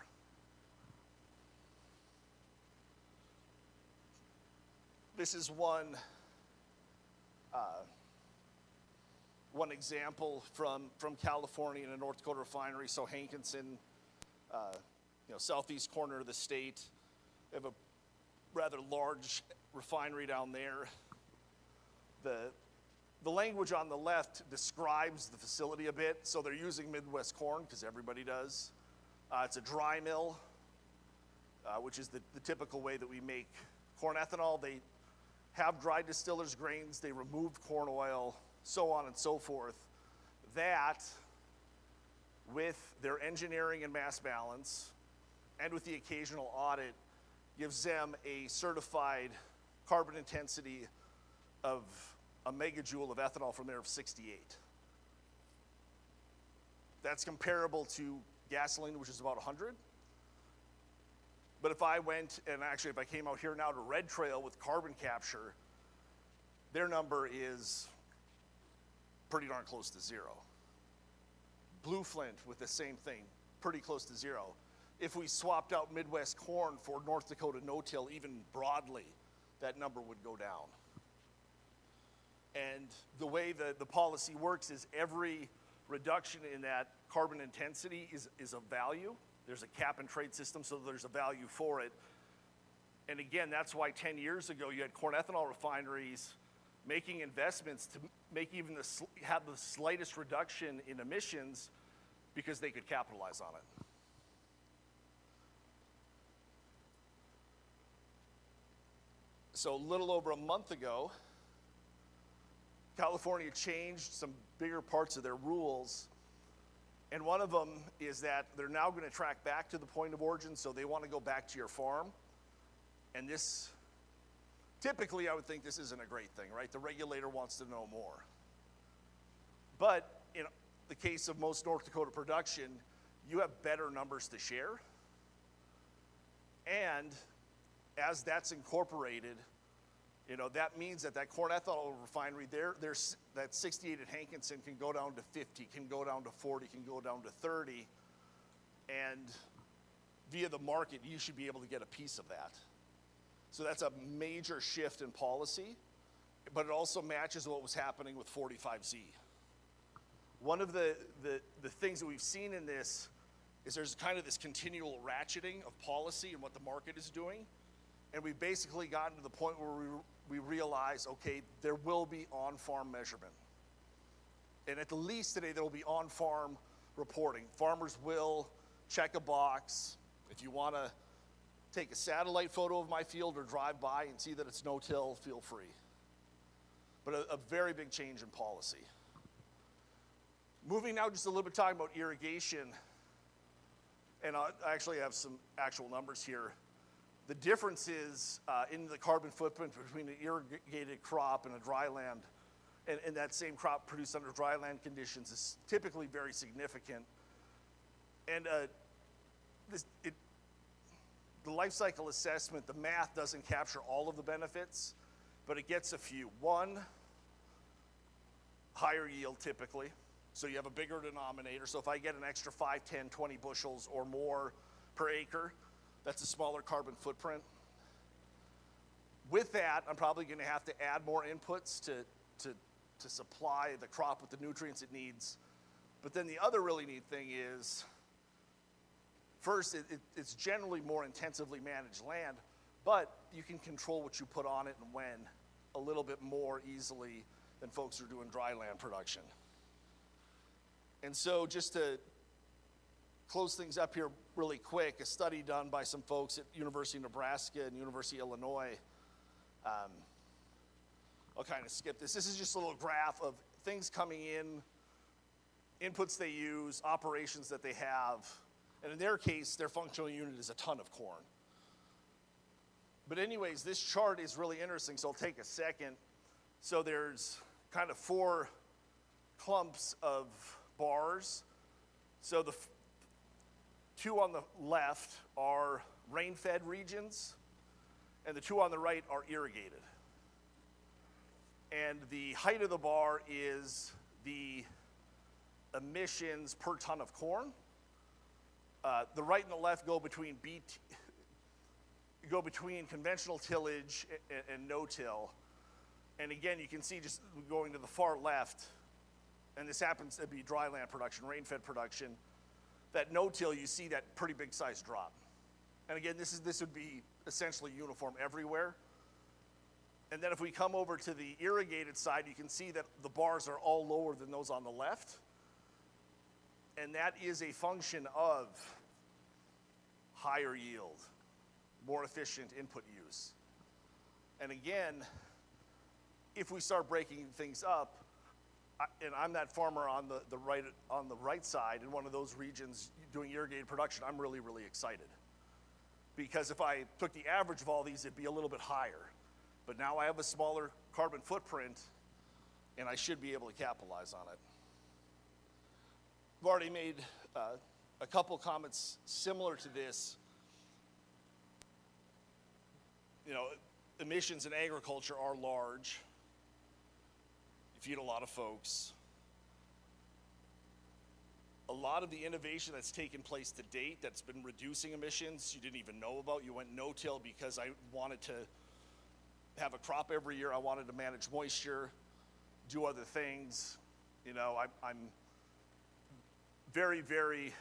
This is one example from California and a North Dakota refinery. So Hankinson, southeast corner of the state, they have a rather large refinery down there. The language on the left describes the facility a bit. So they're using Midwest corn because everybody does. It's a dry mill, which is the typical way that we make corn ethanol. They have dried distillers' grains, they removed corn oil, so on and so forth. That, with their engineering and mass balance, and with the occasional audit, gives them a certified carbon intensity of a megajoule of ethanol from there of 68. That's comparable to gasoline, which is about 100. But if I went, and actually if I came out here now to Red Trail with carbon capture, their number is pretty darn close to zero. Blue Flint with the same thing, pretty close to zero. If we swapped out Midwest corn for North Dakota no-till even broadly, that number would go down. And the way the policy works is every reduction in that carbon intensity is a value. There's a cap and trade system, so there's a value for it. And again, that's why 10 years ago you had corn ethanol refineries making investments to make even have the slightest reduction in emissions because they could capitalize on it. So a little over a month ago, California changed some bigger parts of their rules. And one of them is that they're now going to track back to the point of origin, so they want to go back to your farm. And this, typically I would think this isn't a great thing, right? The regulator wants to know more. But in the case of most North Dakota production, you have better numbers to share. And as that's incorporated, that means that corn ethanol refinery, that 68 at Hankinson can go down to 50, can go down to 40, can go down to 30. And via the market, you should be able to get a piece of that. So that's a major shift in policy, but it also matches what was happening with 45Z. One of the things that we've seen in this is there's kind of this continual ratcheting of policy and what the market is doing. And we've basically gotten to the point where we realize, okay, there will be on-farm measurement. And at the least today, there will be on-farm reporting. Farmers will check a box. If you want to take a satellite photo of my field or drive by and see that it's no-till, feel free. But a very big change in policy. Moving now just a little bit talking about irrigation. And I actually have some actual numbers here. The difference is in the carbon footprint between an irrigated crop and a dry land, and that same crop produced under dry land conditions is typically very significant. And the life cycle assessment, the math doesn't capture all of the benefits, but it gets a few. One, higher yield typically. So you have a bigger denominator. So if I get an extra 5, 10, 20 bushels or more per acre, that's a smaller carbon footprint. With that, I'm probably going to have to add more inputs to supply the crop with the nutrients it needs. But then the other really neat thing is, first, it's generally more intensively managed land, but you can control what you put on it and when a little bit more easily than folks who are doing dry land production. And so just to close things up here really quick, a study done by some folks at University of Nebraska and University of Illinois. I'll kind of skip this. This is just a little graph of things coming in, inputs they use, operations that they have. And in their case, their functional unit is a ton of corn. But anyways, this chart is really interesting, so I'll take a second. So there's kind of 4 clumps of bars. So the 2 on the left are rain-fed regions, and the 2 on the right are irrigated. And the height of the bar is the emissions per ton of corn. The right and the left go between conventional tillage and no-till. And again, you can see just going to the far left, and this happens to be dry land production, rain-fed production, that no-till, you see that pretty big size drop. And again, this would be essentially uniform everywhere. And then if we come over to the irrigated side, you can see that the bars are all lower than those on the left. And that is a function of higher yield, more efficient input use. And again, if we start breaking things up, and I'm that farmer on the right side in one of those regions doing irrigated production, I'm really, really excited. Because if I took the average of all these, it'd be a little bit higher. But now I have a smaller carbon footprint, and I should be able to capitalize on it. I've already made a couple comments similar to this. You know, emissions in agriculture are large. You feed a lot of folks. A lot of the innovation that's taken place to date that's been reducing emissions you didn't even know about. You went no-till because I wanted to have a crop every year. I wanted to manage moisture, do other things. You know, I'm very, very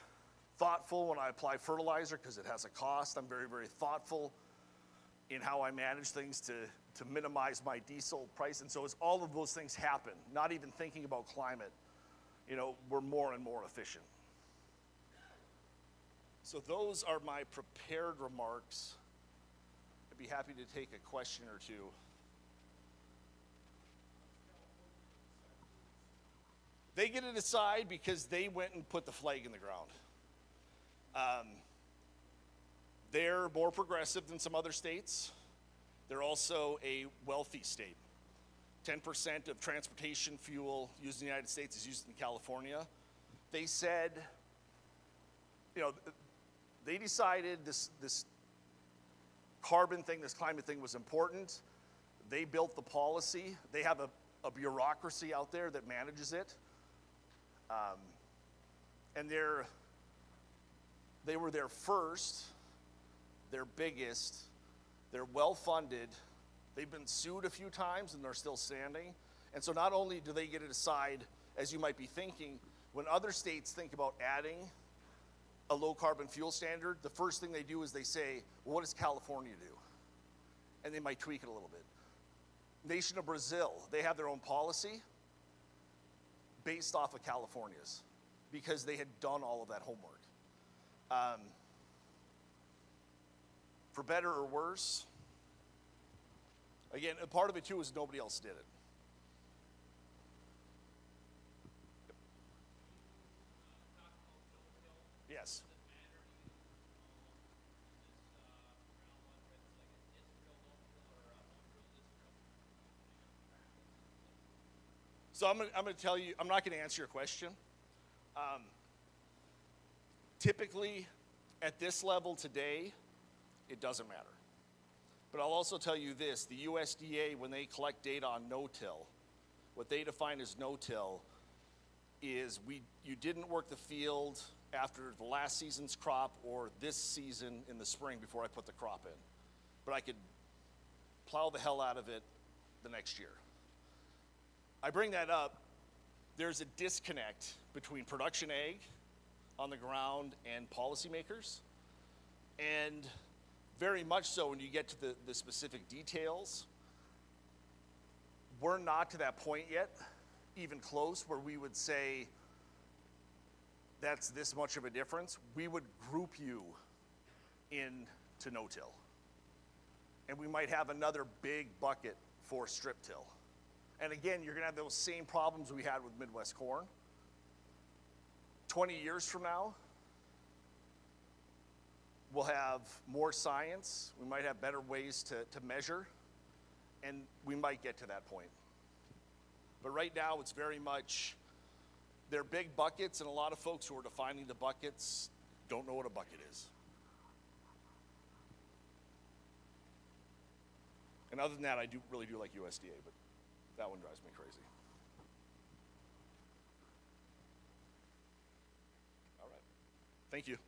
thoughtful when I apply fertilizer because it has a cost. I'm very, very thoughtful in how I manage things to minimize my diesel price. And so as all of those things happen, not even thinking about climate, you know, we're more and more efficient. So those are my prepared remarks. I'd be happy to take a question or two. They get to decide because they went and put the flag in the ground. They're more progressive than some other states. They're also a wealthy state. 10% of transportation fuel used in the United States is used in California. They said, you know, they decided this carbon thing, this climate thing was important. They built the policy. They have a bureaucracy out there that manages it. And they were there first, they're biggest, they're well-funded. They've been sued a few times and they're still standing. And so not only do they get to decide, as you might be thinking, when other states think about adding a low carbon fuel standard, the first thing they do is they say, well, what does California do? And they might tweak it a little bit. Nation of Brazil, they have their own policy based off of California's because they had done all of that homework. For better or worse, again, a part of it too is nobody else did it. Yes. So I'm going to tell you, I'm not going to answer your question. Typically, at this level today, it doesn't matter. But I'll also tell you this, the USDA, when they collect data on no-till, what they define as no-till is you didn't work the field after the last season's crop or this season in the spring before I put the crop in. But I could plow the hell out of it the next year. I bring that up, there's a disconnect between production ag on the ground and policymakers. And very much so when you get to the specific details, we're not to that point yet, even close, where we would say, that's this much of a difference, we would group you into no-till. And we might have another big bucket for strip till. And again, you're gonna have those same problems we had with Midwest corn. 20 years from now, we'll have more science, we might have better ways to measure, and we might get to that point. But right now, it's very much, they're big buckets, and a lot of folks who are defining the buckets don't know what a bucket is. And other than that, I really do like USDA, but that one drives me crazy. All right. Thank you.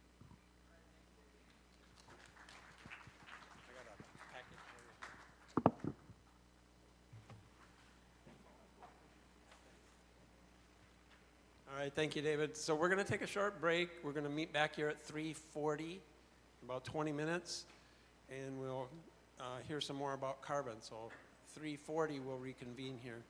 All right, thank you, David. So we're going to take a short break. We're going to meet back here at 3:40, about 20 minutes, and we'll hear some more about carbon. So 3:40, we'll reconvene here.